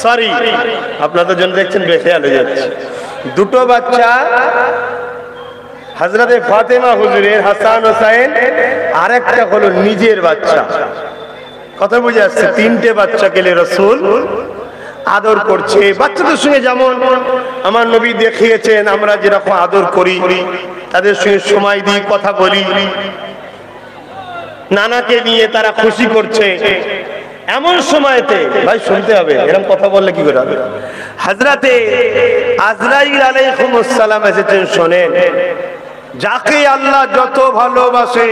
সরি, আপনাদের জন্য দেখছেন বেখেয়াল হয়ে যাচ্ছে। দুটো বাচ্চা হযরতে ফাতেমা হুজুরের, হাসান হোসেন, আরেকটা হলো নিজের বাচ্চা। কথা বুঝে আসছে? তিনটে বাচ্চাকে রাসূল আদর করছে। বাচ্চাদের সঙ্গে যেমন আমার নবী দেখিয়েছেন আমরা যেরকম আদর করি, তাদের সঙ্গে সময় দিই, কথা বলি, নানাকে নিয়ে তারা খুশি করছে। এমন সময়তে ভাই শুনতে হবে, এরকম কথা বললে কি করে হবে? হযরতে আজরাইল আলাইহিস সালাম এসেছেন। শোনেন, যাকে আল্লাহ যত ভালোবাসে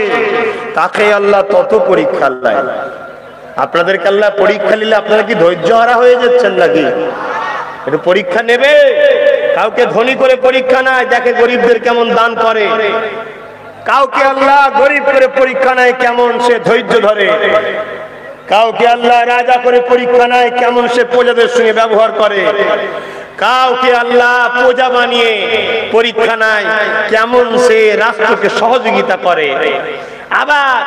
তাকে আল্লাহ তত পরীক্ষা দেয়। আপনাদেরকে আল্লাহ পরীক্ষা নিলে আপনারা কি ধৈর্য হারা হয়ে যাচ্ছেন নাকি? একটু পরীক্ষা নেবে। কাউকে ধনী করে পরীক্ষা নাই, দেখে গরিবদের কেমন দান করে। কাউকে আল্লাহ গরিব করে পরীক্ষা নেয়, কেমন সে ধৈর্য ধরে। কাউকে আল্লাহ রাজা করে পরীক্ষা নেয়, কেমন সে প্রজাদের সঙ্গে ব্যবহার করে। কাউকে আল্লাহ প্রজা বানিয়ে পরীক্ষা নেয়, কেমন সে রাষ্ট্রকে সহযোগিতা করে। আবার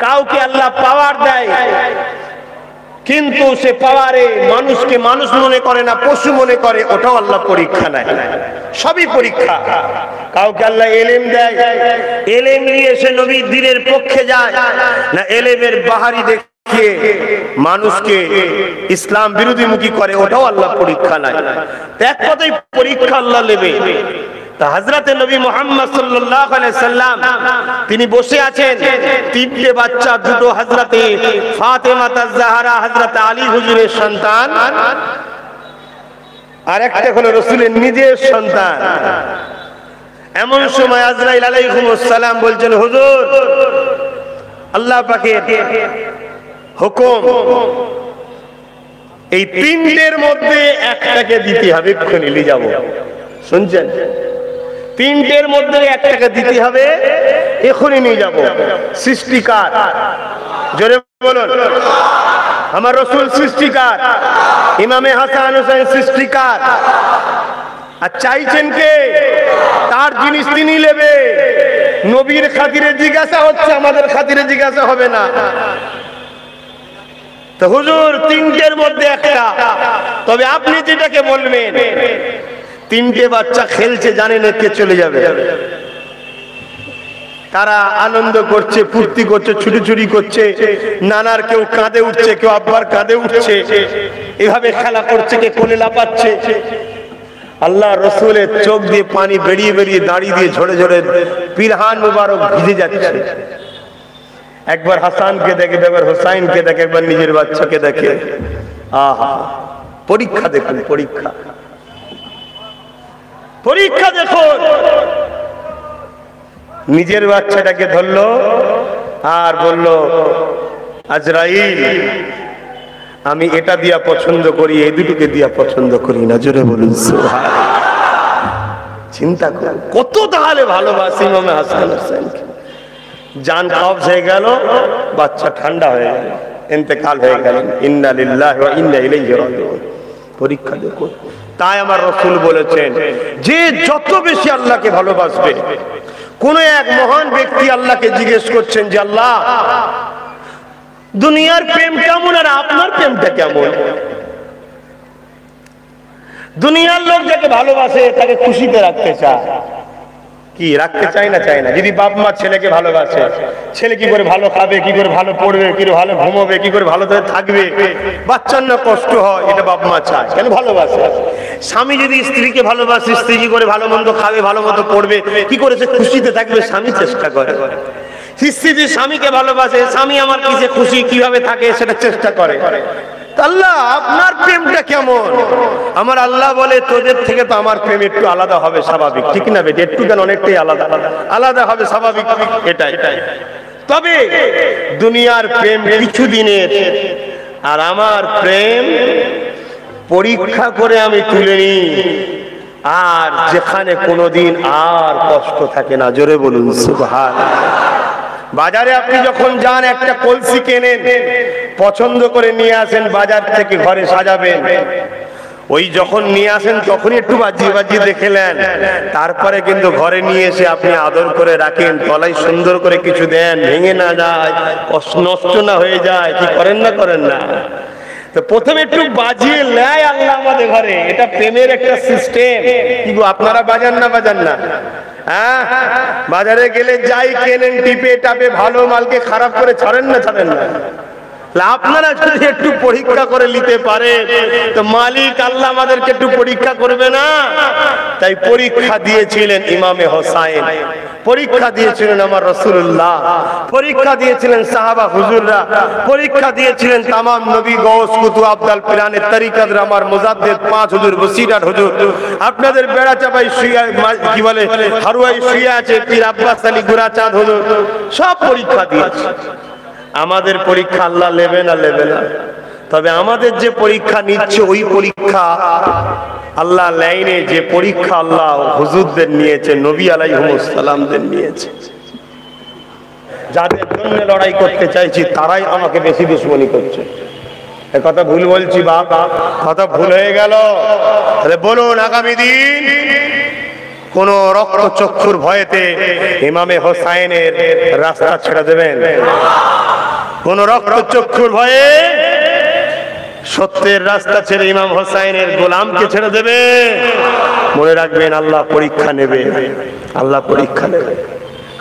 কাউকে আল্লাহ পাওয়ার দেয়, কিন্তু সে পাওয়ারে মানুষকে মানুষ মনে করে না, পশু মনে করে। ওটাও আল্লাহ পরীক্ষা নেয়, সবই পরীক্ষা। কাউকে আল্লাহ এলেম দেয়, এলেম নিয়ে সে নবীর দ্বীনের পক্ষে যায় না, এলেমের বাহারি দেখিয়ে মানুষকে ইসলাম বিরোধী মুখী করে। ওটাও আল্লাহ পরীক্ষা নেয়। এক কথাই পরীক্ষা আল্লাহ নেবে। হযরতে নবী মুহাম্মদ সাল্লাল্লাহু আলাইহি সাল্লাম তিনি বসে আছেন, তিনটে বাচ্চা, দুটো হযরতে ফাতেমা তাজ-জাহরা হযরতে আলী হুজুরের সন্তান, আর একটা হলো রাসূলের নিজের সন্তান। এমন সময় আজরাইল আলাইহিস সালাম বলছেন, হুজুর আল্লাহ পাকের হুকুম, এই তিনটের মধ্যে একটাকে দিতে হবে, এক্ষুনি নিয়ে যাব। শুনছেন? তিনটের মধ্যে একটাকে দিতে হবে, এখনই নিয়ে যাব। সৃষ্টিকার, জোরে বলুন। আমার রাসূল সৃষ্টিকার, ইমামে হাসান হোসেন সৃষ্টিকার। আর চাইছেন কে? তার জিনিস তিনি নেবে। নবীর খাতিরে জিজ্ঞাসা হচ্ছে, আমাদের খাতিরে জিজ্ঞাসা হবে না। তো হুজুর তিনটের মধ্যে একটা, তবে আপনি যেটাকে বলবেন। তিনটে বাচ্চা খেলছে, জানেন কে চলে যাবে। তারা আনন্দ করছে, ফুর্তি করছে, ছুটোছুটি করছে। নানার কেউ কাঁধে উঠছে, কেউ আব্বার কাঁধে উঠছে, এভাবে খেলা করছে, কে কোলে লাফাচ্ছে। আল্লাহ রাসূলের চোখ দিয়ে পানি বেরিয়ে বেরিয়ে, দাঁড়িয়ে দিয়ে ঝরে ঝরে পিরহান মুবারক ভিজে যাচ্ছে। একবার হাসানকে দেখে, একবার হোসাইনকে দেখে, একবার নিজের বাচ্চাকে দেখে। আহা, পরীক্ষা দেখুন, পরীক্ষা, পরীক্ষা দেখুন। নিজের বাচ্চাটাকে ধরলো আর বলল, আজরাইল আমি এটা দিয়া পছন্দ করি, এই দুটোকে দিয়া পছন্দ করি না। জোরে বলুন সুবহানাল্লাহ। চিন্তা করুন কত তাহলে ভালোবাসি ইমামে হাসান হোসেনকে। জান কবজ হয়ে গেল, বাচ্চা ঠান্ডা হয়ে গেল, ইন্তেকাল হয়ে গেল। ইন্না লিল্লাহি ওয়া ইন্না ইলাইহি রাজিউন। পরীক্ষা দেখুন। তাই আমার রাসূল বলেছেন, যে যত বেশি আল্লাহকে ভালোবাসবে। কোন এক মহান ব্যক্তি আল্লাহকে জিজ্ঞেস করছেন যে, আল্লাহ দুনিয়ার প্রেম কেমন আর আপনার প্রেমটা কেমন? দুনিয়ার লোক যাকে ভালোবাসে তাকে খুশিতে রাখতে চায়। কি রাখতে চায় না? চায় না। যদি বাপ মা ছেলেকে ভালোবাসে, ছেলে কি করে ভালো খাবে, কি করে ভালো পড়বে, কি করে ভালো ঘুমোবে, কি করে ভালো থাকবে, বাচ্চার না কষ্ট হয়, এটা বাপ মা চায়। কেন? ভালোবাসে। স্বামী যদি স্ত্রীকে ভালোবাসে, স্ত্রী কি করে ভালো মন্দ খাবে, ভালো মন্দ পড়বে, কি করে সে খুশিতে থাকবে, স্বামী চেষ্টা করে। স্ত্রী যদি স্বামীকে ভালোবাসে, স্বামী আমার কিসে খুশি, কিভাবে থাকে, সেটা চেষ্টা করে। আল্লাহ আপনার প্রেমটা কেমন? আমার আল্লাহ বলে, তোদের থেকে তো আমার প্রেম একটু আলাদা হবে, স্বাভাবিক। ঠিক না বেটে? একটু কেন, অনেকটাই আলাদা আলাদা হবে, স্বাভাবিক। এটাই। তবে দুনিয়ার প্রেম কিছু দিনের, আর আমার প্রেম পরীক্ষা করে আমি তুলে নিই, আর যেখানে কোনোদিন আর কষ্ট থাকে না। জোরে বলুন সুবহানাল্লাহ। বাজারে আপনি যখন যান, একটা কলসি কেনেন, পছন্দ করে নিয়ে আসেন বাজার থেকে, ঘরে সাজাবেন। ওই যখন নিয়ে আসেন তখনই একটু বাজিয়ে বাজিয়ে দেখেলেন, তারপরে কিন্তু ঘরে নিয়ে এসে আপনি আদর করে রাখেন, তলায় সুন্দর করে কিছু দেন, ভেঙে না যায়, নষ্ট না হয়ে যায়। কি করেন না? করেন না? তো প্রথমে একটু বাজিয়ে নেয় আল্লাহ আমাদের ঘরে, এটা প্রেমের একটা সিস্টেম। কি গো আপনারা বাজান না বাজান না? হ্যাঁ, বাজারে গেলে যাই কেনেন টিপে টাপে ভালো মালকে খারাপ করে ছাড়েন না ছাড়েন না? আপনারা যদি একটু পরীক্ষা করে নিতে পারে তো মালিক আল্লাহ আমাদেরকে একটু পরীক্ষা করবে না? তাই পরীক্ষা দিয়েছিলেন ইমামে হোসাইন, পরীক্ষা দিয়েছিলেন আমার রাসূলুল্লাহ, পরীক্ষা দিয়েছিলেন সাহাবা হুজুররা, পরীক্ষা দিয়েছিলেন তামাম নবী গৌস কুতুব আব্দাল পিরানের তরিকাত আমার মুজাদ্দিদ পাঁচ হুজুর বসিরাট হুজুর, আপনাদের বেড়া চাপাই শুয়ে কি বলে হারুয়াই শুয়ে আছে পীর আব্বাস আলী গুরাচাঁদ হুজুর, সব পরীক্ষা দিয়েছে। আমাদের পরীক্ষা আল্লাহ নেবে না নেবে না, তবে আমাদের যে পরীক্ষা নিচ্ছে ওই পরীক্ষা আল্লাহ লাইনে, যে পরীক্ষা আল্লাহ হুজুরদের নিয়েছে, নবী আলাইহিস সালামদের নিয়েছে। যাদের জন্য লড়াই করতে চাইছি তারাই আমাকে বেশি দুশমনি করছে। এ কথা ভুল বলছি বাপ? কথা ভুল হয়ে গেল? তাহলে বলুন আগামী দিন কোন রক্তচক্ষুর ভয়েতে ইমামে হোসাইনের রাস্তা ছেড়ে দেবেন? কোন রক্তচক্ষুর ভয়ে সত্যের রাস্তা ছেড়ে ইমাম হোসাইনের গোলামকে ছেড়ে দেবে? মনে রাখবেন আল্লাহ পরীক্ষা নেবে, আল্লাহ পরীক্ষা নেবে।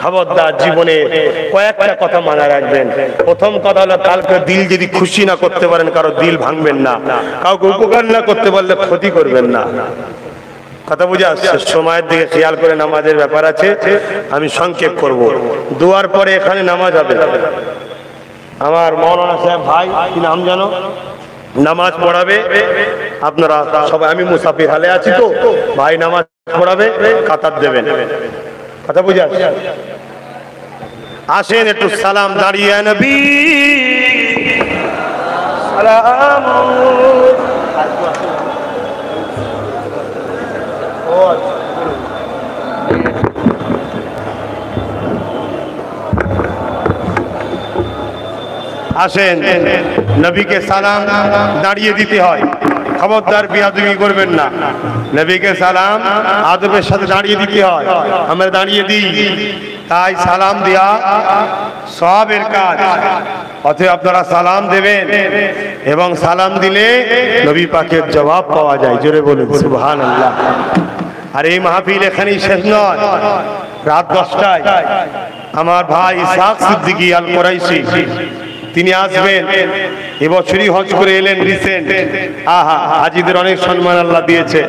খবরদার জীবনে কয়েকটা কথা মনে রাখবেন। প্রথম কথা হলো কালকে দিল যদি খুশি না করতে পারেন কারো দিল ভাঙবেন না, কাউকে উপকার না করতে পারলে ক্ষতি করবেন না। কথা বুঝে আসছে? সময়ের দিকে খেয়াল করে নামাজের ব্যাপার আছে, আমি সংক্ষেপ করব। দুয়ার পরে এখানে নামাজ হবে। আমার মৌলানা সাহেব ভাই কি নাম জানো, নামাজ পড়াবে। আপনারা সবাই, আমি মুসাফির হালে আছি তো, ভাই নামাজ পড়াবে, কাতার দেবেন। কথা বুঝে আসছে? আসেন একটু সালাম দাঁড়িয়ে নবী সালাম। আসেন, নবীকে সালাম দাঁড়িয়ে দিতে হয়, খবরদার বিয়াদবি করবেন না। নবীকে সালাম আদবের সাথে দাঁড়িয়ে দিতে হয়, আমরা দাঁড়িয়ে দিই। তাই সালাম দেয়া সওয়াবের কাজ, অতএব আপনারা সালাম দেবেন এবং সালাম দিলে নবী পাকের জবাব পাওয়া যায়। জোরে বলুন সুবহানাল্লাহ। আর এই মাহফিল এখানেই শেষ নয়, রাত 10টায় আমার ভাই ইসহাক সিদ্দিকী আল কুরাইশি তিনি আসবেন। এবছরই হজ করে এলেন রিসেন্ট। আহা, হাজিদের অনেক সম্মান আল্লাহ দিয়েছে।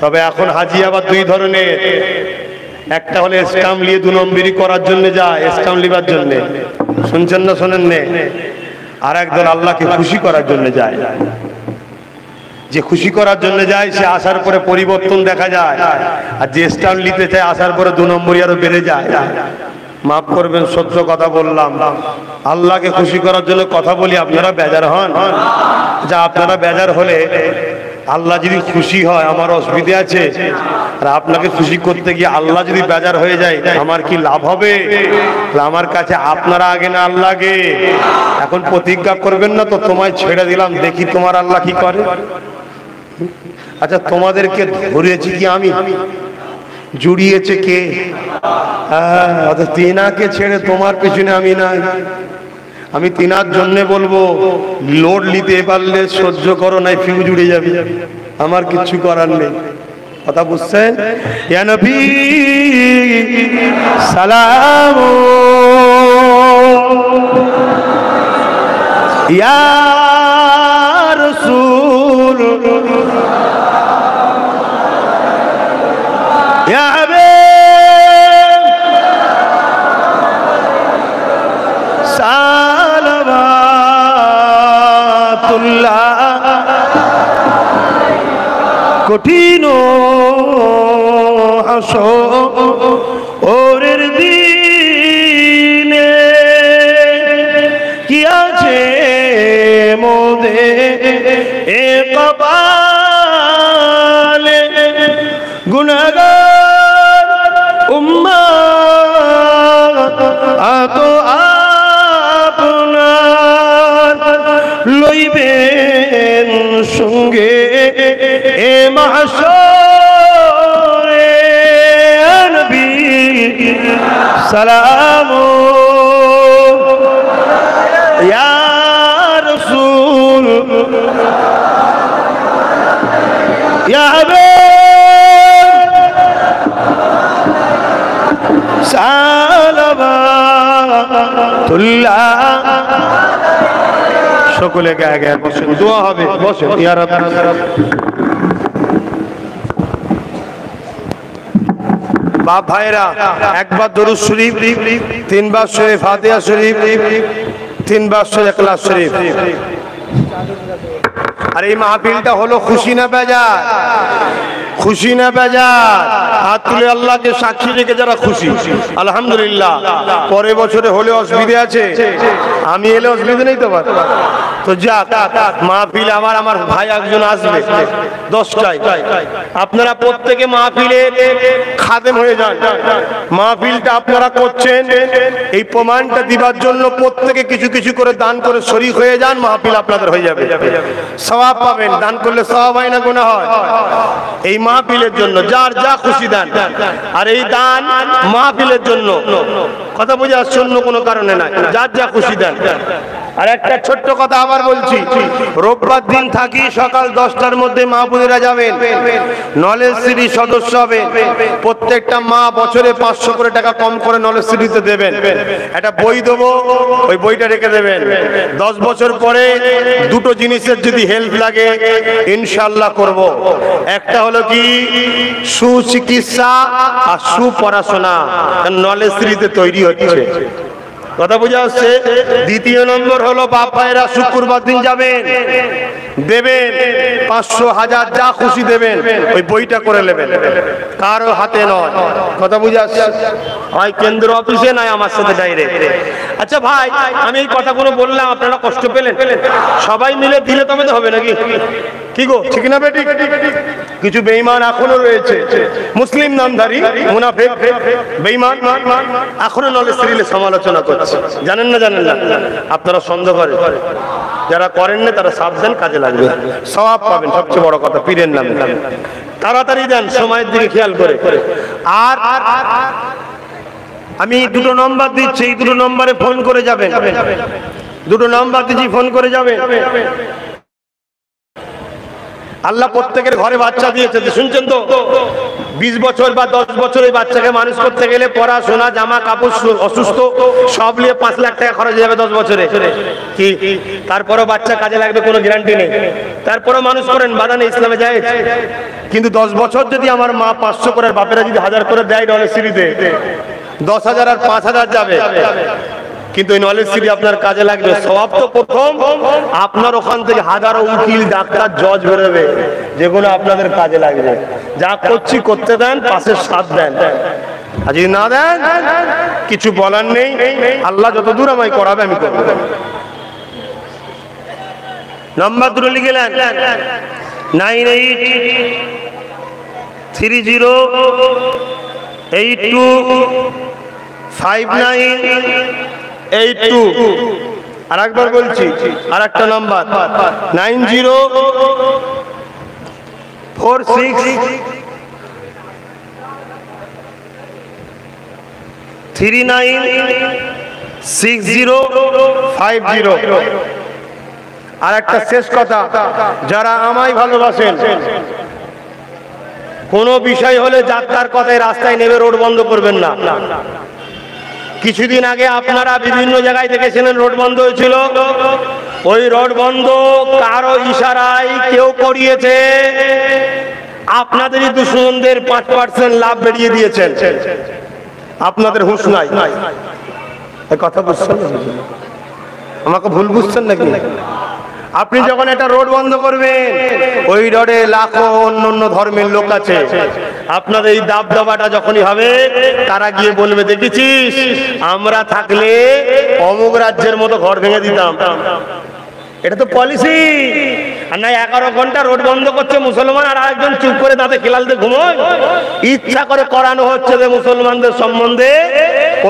তবে এখন হাজি আবার দুই ধরনের, একটা হলে স্টাম্প নিয়ে 2 নম্বরি করার জন্য যায়, স্টাম্প লিবার জন্য, শুনছেন না শোনেন নে? আর একদল আল্লাহকে খুশি করার জন্য যায়। যে খুশি করার জন্য যায় সে আসার পরে পরিবর্তন দেখা যায়, আর যে স্টাম্প নিতে চায় আসার পরে 2 নম্বরি আরো বেড়ে যায়। মাফ করবেন, সত্য কথা বললাম। আল্লাহকে খুশি করার জন্য কথা বলি, আপনারা বেজার হন? যা আপনারা বেজার হলে আল্লাহ যদি খুশি হয় আমার অসুবিধা আছে? আর আপনাকে খুশি করতে গিয়ে আল্লাহ যদি বেজার হয়ে যায় আমার কি লাভ হবে? আমার কাছে আপনারা আগে না আল্লাহ আগে? এখন প্রতিজ্ঞা করবেন না তো, তোমায় ছেড়ে দিলাম, দেখি তোমার আল্লাহ কি করে। আচ্ছা, তোমাদেরকে ধরেছি কি আমি? জুড়িয়েছে কে? তিনাকে ছেড়ে তোমার পেছনে আমি নাই। আমি তিনার জন্য বলবো, লোড নিতে পারলে সহ্য করো, নাই ফিউজ উড়ে যাবে, আমার কিচ্ছু করার নেই। কথা বুঝছেন? ইয়া নবী সালাম, ইয়া রাসূল, ইয়া হাবিব সালাওয়াতুল্লাহ। কঠিন হাসরের দিনে কি আছে মোদের এ কপালে, গুনাহগার উম্মত আতো আপনার লইবেন সঙ্গে এ মাহশরে। নবী সালাম, ইয়া রাসূল ইয়া হাবিব সালাওয়াতুল্লাহ। সকলে গায়ে গায়ে বসেন, দোয়া হবে, বসেন। ইয়া রাব্বি বাপ ভাইরা, একবার দরুদ শরীফ, তিনবার সূরা ফাতিহা শরীফ, তিনবার সূরা ইখলাস শরীফ। আর এই মাহফিলটা হলো খুশি না বেজার? খুশি না বেজার? হাত তুলে আল্লাহকে সাক্ষী রেখে যারা খুশি আলহামদুলিল্লাহ। পরের বছরে হলে অসুবিধা আছে? আমি এলে অসুবিধা নেই তো? তো যাক, মাহফিল আবার আমার ভাই একজন আসবে 10টায়। আপনারা প্রত্যেকে মাহফিলে খাদেম হয়ে যান। মাহফিলটা আপনারা করছেন এই প্রমাণটা দিবার জন্য প্রত্যেকে কিছু কিছু করে দান করে শরীক হয়ে যান, মাহফিল আপনাদের হয়ে যাবে, সওয়াব পাবেন। দান করলে সওয়াব হয় না গুনাহ হয়? এই মাহফিলের জন্য যার যা খুশি দান, আর এই দান মাহফিলের জন্য, কথা বুঝে আসছে, অন্য কোনো কারণে না, যার যা খুশি দেন। আর একটা ছোট্ট কথা আবার বলছি, রোববার দিন থাকি সকাল 10টার মধ্যে মা বোনেরা যাবেন, নলেজ সিটি সদস্য হবেন। প্রত্যেকটা মা বছরে 500 করে টাকা কম করে নলেজ সিটিতে দেবেন। একটা বই দেবো, ওই বইটা রেখে দেবেন। 10 বছর পরে দুটো জিনিসের যদি হেল্প লাগে ইনশাআল্লাহ করব। একটা হলো কি, সুচিকিৎসা আর সুপড়াশোনা, নলেজ সিটিতে তৈরি হচ্ছে, কথা বুঝা আসছে। দ্বিতীয় নম্বর হলো বাপ ভাইরা শুক্রবার দিন যাবেন, দেবেন 500, 1000 যা খুশি দেবেন, ওই বইটা করে নেবেন, কারো হাতে নয়, কথা বুঝা আসছে। হয় কেন্দ্র অফিসে, নয় আমার সাথে ডাইরেক্ট। আচ্ছা ভাই, আমি এই কথাগুলো বললাম, আপনারা কষ্ট পেলেন? সবাই মিলে দিলে তবে তো হবে নাকি? কি গো, ঠিক না বেটি? কিছু বেঈমান এখনো রয়েছে, মুসলিম নামধারী মুনাফিক বেঈমান, এখনো নলেজ সিরিলে সমালোচনা করছে। জানেন না? জানেন না? আপনারা সন্দেহ করেন, যারা করেন না তারা সাবধান, কাজে লাগবে, সওয়াব পাবেন। সবচেয়ে বড় কথা, পীরের নামে তাড়াতাড়ি দেন, সময়ের দিকে খেয়াল করে। আর আমি দুটো নম্বর দিচ্ছি, এই দুটো নম্বরে ফোন করে যাবেন। দুটো নম্বর দিচ্ছি, ফোন করে যাবেন। আল্লাহ প্রত্যেকের ঘরে বাচ্চা দিয়েছে, শুনছেন তো? 20 বছর বা 10 বছর এই বাচ্চাকে মানুষ করতে গেলে পড়াশোনা, জামা কাপড়, অসুস্থ সব নিয়ে 5 লাখ টাকা খরচ হয়ে যাবে 10 বছরে। কি তারপরও বাচ্চা কাজে লাগবে কোনো গ্যারান্টি নেই। তারপরও মানুষ করেন, বাধা নেই, ইসলামে যায়। কিন্তু 10 বছর যদি আমার মা 500 করে, বাপেরা যদি 1000 করে দেয় নলেজ সিটিতে, 10,000 আর 5,000 যাবে। কিন্তু এই নলেজ সিটি আপনার কাজে লাগবে। সওয়াব তো প্রথম, আপনার ওখান থেকে হাজারো উকিল, ডাক্তার, জজ বেরোবে, যেগুলো আপনাদের কাজে লাগবে। যা করছি করতে দেন, পাশের সাথ দেন। আর যদি না দেন, কিছু বলার নেই, আল্লাহ যত দূর আমায় করাবে আমি করব। নাম্বার দুটো লিখে নেন, 9830825982। আর একবার বলছি, আর একটা নাম্বার 9046396050। আর একটা শেষ কথা, যারা আমায় ভালোবাসেন, কোনো বিষয় হলে যাত্রার কথায় রাস্তায় নেমে রোড বন্ধ করবেন না। কিছুদিন আগে আপনারা বিভিন্ন জায়গায় দেখেছিলেন রোড বন্ধ হয়েছিল। ওই রোড বন্ধ কারো ইশারায় কেউ করিয়েছে, আপনাদেরই দুশমনদের 5% লাভ বেরিয়ে দিয়েছেন। আপনাদের হুঁশ নাই, কথা বুঝছেন? আমাকে ভুল বুঝছেন নাকি? আপনি যখন একটা রোড বন্ধ করবেন, ওই রোডে লাখো অন্য অন্য ধর্মের লোক আছে। আপনাদের এই দাবদাবাটা যখনই হবে, তারা গিয়ে বলবে, দেখেছিস আমরা থাকলে অমুক রাজ্যের মতো ঘর ভেঙে দিতাম। এটা তো পলিসি। আর না 11 ঘন্টা রোড বন্ধ করছে মুসলমান, আর আরেকজন চুপ করে তাতে খেলালতে ঘুমোয়। ইচ্ছা করে করানো হচ্ছে যে মুসলমানদের সম্বন্ধে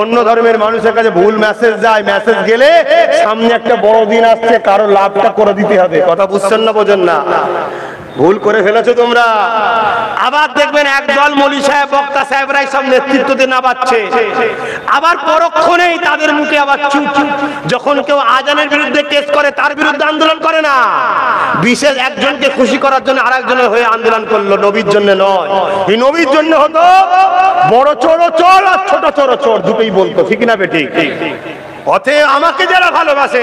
অন্য ধর্মের মানুষের কাছে ভুল মেসেজ যায়। মেসেজ গেলে সামনে একটা বড় দিন আসছে, কারো লাভটা করে দিতে হবে। কথা বুঝছেন না? বোঝেন না? ভুল করে ফেলেছো তোমরা। আবার দেখবেন একদল মৌলী সাহেব বক্তা সাহেবরাই সব নেতৃত্ব দিয়ে নামাচ্ছে, আবার পরক্ষণেই তাদের মুখে আবার চুপ। যখন কেউ আজানের বিরুদ্ধে কেস করে তার বিরুদ্ধে আন্দোলন করে না, বিশেষ একজনকে খুশি করার জন্য আরেকজনের হয়ে আন্দোলন করলো, নবীর জন্য নয়। এই নবীর জন্য হতো বড় চোর চোর আর ছোট চোর চোর, দুটোই বলতো, ঠিক না বেঠিক? অতএব আমাকে যারা ভালোবাসে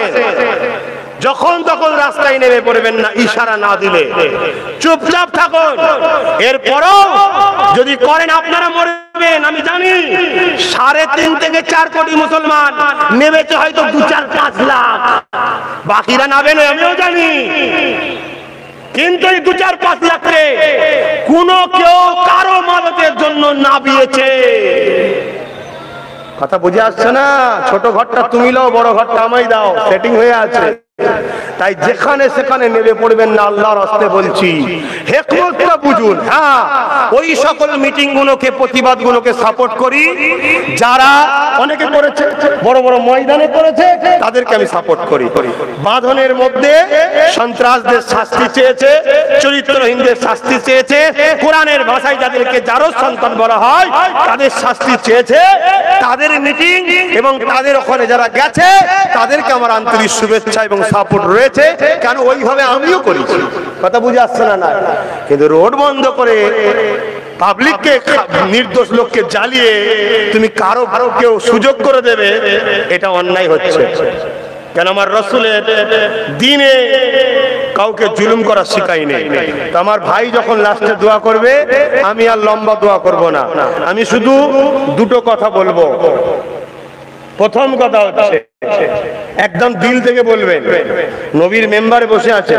যখন তখন রাস্তায় নেমে পড়বেন না, ইশারা না দিলে চুপচাপ থাকুন। এরপরও যদি করেন আপনারা মরবেন। আমি জানি 3.5 থেকে 4 কোটি মুসলমান নেমেছে, হয়তো 2-4-5 লাখ, বাকিরা নামবে না, আমিও জানি। কিন্তু এই 2-4-5 লাখে কোন কেউ কারো মাদতের জন্য নামিয়েছে? কথা বুঝে আসছে না? ছোট ঘরটা তুমি লও, বড় ঘরটা আমায় দাও, সেটিং হয়ে আছে। তাই যেখানে সেখানে নেমে পড়বেন না, আল্লাহর রাস্তায় বলছি। হিকমতটা বুঝুন। হ্যাঁ, ওই সকল মিটিং গুলোকে, প্রতিবাদ গুলোকে সাপোর্ট করি যারা অনেকে করেছে, বড় বড় ময়দানে করেছে, তাদেরকে আমি সাপোর্ট করি। বাঁধনের মধ্যে সন্ত্রাসদের শাস্তি চেয়েছে, চরিত্রহীনদের শাস্তি চেয়েছে, কোরআনের ভাষায় যাদেরকে জারজ সন্তান বলা হয় তাদের শাস্তি চেয়েছে, তাদের মিটিং এবং তাদের ওখানে যারা গেছে তাদেরকে আমার আন্তরিক শুভেচ্ছা এবং সাপোর্ট রয়েছে। কেন ওইভাবে আমিও করেছি। কথা বুঝে আসছে না? কিন্তু রোড বন্ধ করে পাবলিককে, নির্দোষ লোককে জ্বালিয়ে তুমি কারো কেউ সুযোগ করে দেবে, এটা অন্যায় হচ্ছে। কেন আমার রাসূলের দ্বীনে কাউকে জুলুম করা শিখায়নি। আমার ভাই যখন লাস্টে দোয়া করবে, আমি আর লম্বা দোয়া করব না, আমি শুধু দুটো কথা বলবো। প্রথম কথা হচ্ছে, একদম দিল থেকে বলবেন, নবীর মেম্বারে বসে আছে,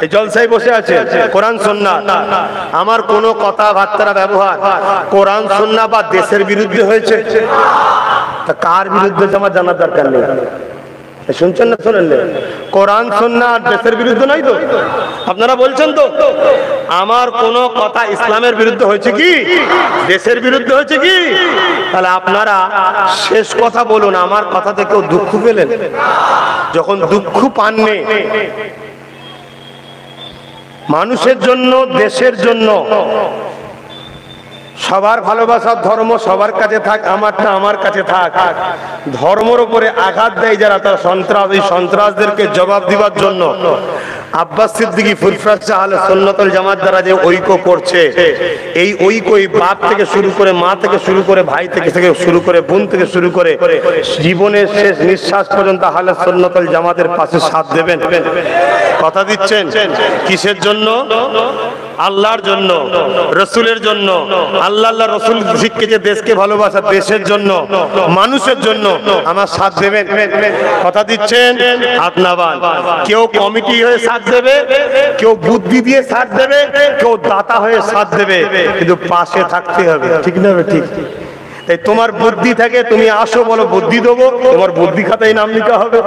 এই জলসায় বসে আছে, কোরআন সুন্নাহ, আমার কোনো কথাবার্তা ব্যবহার কোরআন সুন্নাহ বা দেশের বিরুদ্ধে হয়েছে? তা কার বিরুদ্ধে আমার জানার দরকার নেই। শুনছেন না? শোনেন, কোরআন সুন্নাহ দেশের বিরুদ্ধে নাই তো? আপনারা বলছেন তো আমার কোন কথা ইসলামের বিরুদ্ধে হয়েছে কি, দেশের বিরুদ্ধে হয়েছে কি? তাহলে আপনারা শেষ কথা বলুন, আমার কথাতে কেউ দুঃখ পেলেন? যখন দুঃখ পাননি, মানুষের জন্য, দেশের জন্য, সবার ভালোবাসার ধর্ম সবার কাছে থাক, আমারটা আমার কাছে থাক। ধর্মের উপরে আঘাত দেয় যারা, তারা সন্ত্রাস। এই সন্ত্রাসদেরকে জবাব দিবার জন্য আব্বাস সিদ্দিকী ফুরফুরা আহলে সুন্নাত ওয়াল জামাত দ্বারা যে ঐক্য করছে, এই ঐক্যই বাপ থেকে শুরু করে, মা থেকে শুরু করে, ভাই থেকে শুরু করে, বোন থেকে শুরু করে জীবনের শেষ নিঃশ্বাস পর্যন্ত আহলে সুন্নাত ওয়াল জামাতের পাশে সাথ দেবেন। কথা দিচ্ছেন? কিসের জন্য? আল্লাহর জন্য, রাসূলের জন্য। আল্লাহ রাসূল শিখিয়েছে দেশকে ভালোবাসা, দেশের জন্য, মানুষের জন্য আমার সাথ দেবেন। কথা দিচ্ছেন? হাত নামান। কেউ কমিটি হয়ে সাথ দেবে, কেউ বুদ্ধি দিয়ে সাথ দেবে, কেউ দাতা হয়ে সাথ দেবে, কিন্তু পাশে থাকতে হবে, ঠিক না? ঠিক। তাই তোমার বুদ্ধি থাকে, তুমি আসো, বলো বুদ্ধি দেবো, তোমার বুদ্ধি খাতায় নাম লেখা হবে।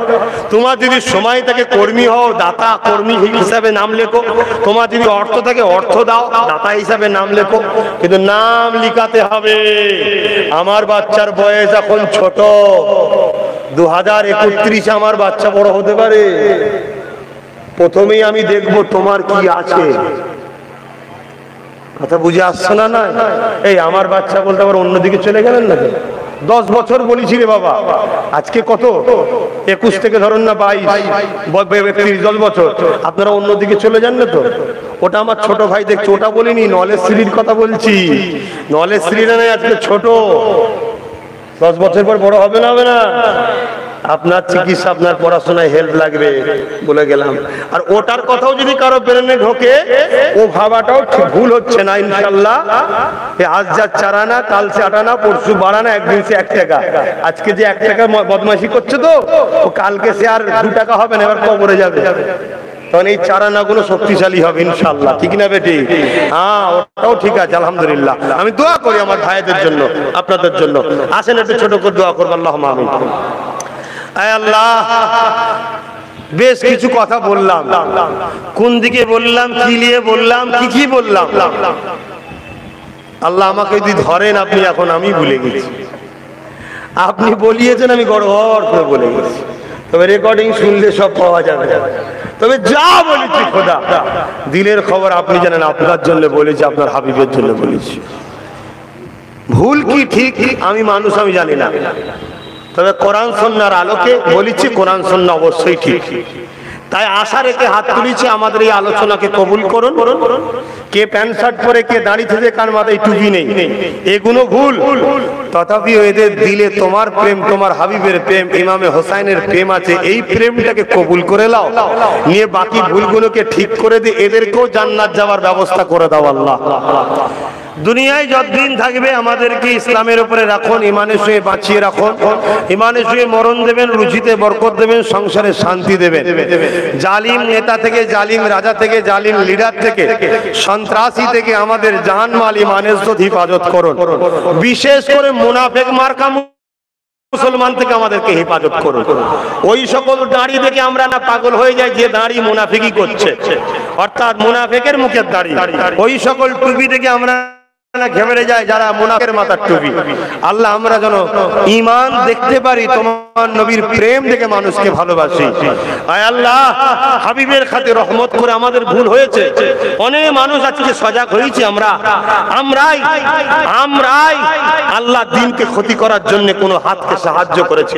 তোমার যদি সময় থাকে, কর্মী হও, দাতা কর্মী হিসাবে নাম লেখো। তোমার যদি অর্থ থাকে, অর্থ দাও, দাতা হিসাবে নাম লেখো, কিন্তু নাম লিখাতে হবে। আমার বাচ্চার বয়স এখন ছোট, 2031 আমার বাচ্চা বড় হতে পারে। প্রথমেই আমি দেখবো তোমার কি আছে। কথা বুঝে আসছে না? না, এই আমার বাচ্চা বলতে আবার অন্যদিকে চলে গেলেন না? 10 বছর বলেছি রে বাবা, আজকে কত? 21 থেকে ধরুন না 22, 10 বছর। আপনারা অন্যদিকে চলে যান না তো? ওটা আমার ছোট ভাই দেখছে, ওটা বলিনি, নলেজ শ্রীর কথা বলছি। নলেজ শ্রীরা নয়, আজকে ছোট, 10 বছর পর বড় হবে না? হবে না? আপনার চিকিৎসা, আপনার পড়াশোনায় হেল্প লাগবে, বলে গেলাম। আর ওটার কথাও যদি কারো ব্রেনে ঢোকে, ও ভাবাটাও ভুল হচ্ছে না ইনশাল্লাহ। আজ যা চারানা, কাল সে আটানা, পরশু বাড়ানা, একদিন সে 1 টাকা। আজকে যে 1 টাকা বদমাইশি করছে তো, ও কালকে সে আর 2 টাকা হবে না, এবার কবরে যাবে। তখন এই চারানা গুলো শক্তিশালী হবে ইনশাল্লাহ, ঠিক না বেটি? হ্যাঁ, ওটাও ঠিক আছে, আলহামদুলিল্লাহ। আমি দোয়া করি আমার ভাইদের জন্য, আপনাদের জন্য। আসেন একটু ছোট করে দোয়া করবো। আল্লাহুম্মা আমিন। আল্লাহ, বেশ কিছু কথা বললাম, কোন দিকে বললাম, কি নিয়ে বললাম, কি বললাম, আল্লাহ আমাকে যদি ধরেন আপনি, এখন আমি ভুলে গেছি। আপনি বলিয়েছেন, আমি গড়গড় করে বলে গেছি। তবে রেকর্ডিং শুনলে সব পাওয়া যাবে। তবে যা বলেছি খোদা দিলের খবর আপনি জানেন, আপনার জন্য বলেছি, আপনার হাবিবের জন্য বলেছি। ভুল কি ঠিক আমি মানুষ, আমি জানি না, তবে কোরআন সুন্নাহর আলোকে বলেছি কোরআন সুন্নাহ অবশ্যই ঠিক। তাই আশা রেখে হাত তুলেছি, আমাদের এই আলোচনাকে কবুল করুন। কে প্যান্ট শার্ট পরে, কে দাঁড়িয়ে থেকে, কার মাথায় টুপি নেই, এগুলো ভুল। তথাপি এদের দিলে তোমার প্রেম, তোমার হাবিবের প্রেম, ইমামে হোসাইনের প্রেম আছে, এই প্রেমটাকে কবুল করে নাও, নিয়ে বাকি ভুলগুলোকে ঠিক করে দিয়ে এদেরকেও জান্নাত যাওয়ার ব্যবস্থা করে দাও আল্লাহ। দুনিয়ায় যতদিন থাকবে আমাদেরকে ইসলামের উপরে রাখুন, ইমানের সঙ্গে বাঁচিয়ে রাখুন, ইমানের সঙ্গে মরণ দেবেন, রুজিতে বরকত দেবেন, সংসারে শান্তি দেবেন। জালিম নেতা থেকে, জালিম রাজা থেকে, জালিম লিডার থেকে, সন্ত্রাসী থেকে আমাদের জানমাল ইমানের হিফাজত করুন। বিশেষ করে মুনাফিক মার্কা মুসলমান থেকে আমাদেরকে হেফাজত করুন। ওই সকল দাড়ি দেখে আমরা না পাগল হয়ে যাই যে দাড়ি মুনাফিকই করছে, অর্থাৎ মুনাফিকের মুখের দাড়ি। ওই সকল টুপি দেখে আমরা ঘেমে যায় যারা মুনাফিকের মাথার টুপি। আল্লাহ আমরা যেন ঈমান দেখতে পারি, তোমার নবীর প্রেম দেখে মানুষকে ভালোবাসি। আয় আল্লাহ হাবিবের খাতিরে রহমত করে, আমাদের ভুল হয়েছে, অনেক মানুষ আজকে সজাগ হয়েছে, আমরাই আল্লাহ দ্বীনকে ক্ষতি করার জন্য কোন হাতকে সাহায্য করেছে।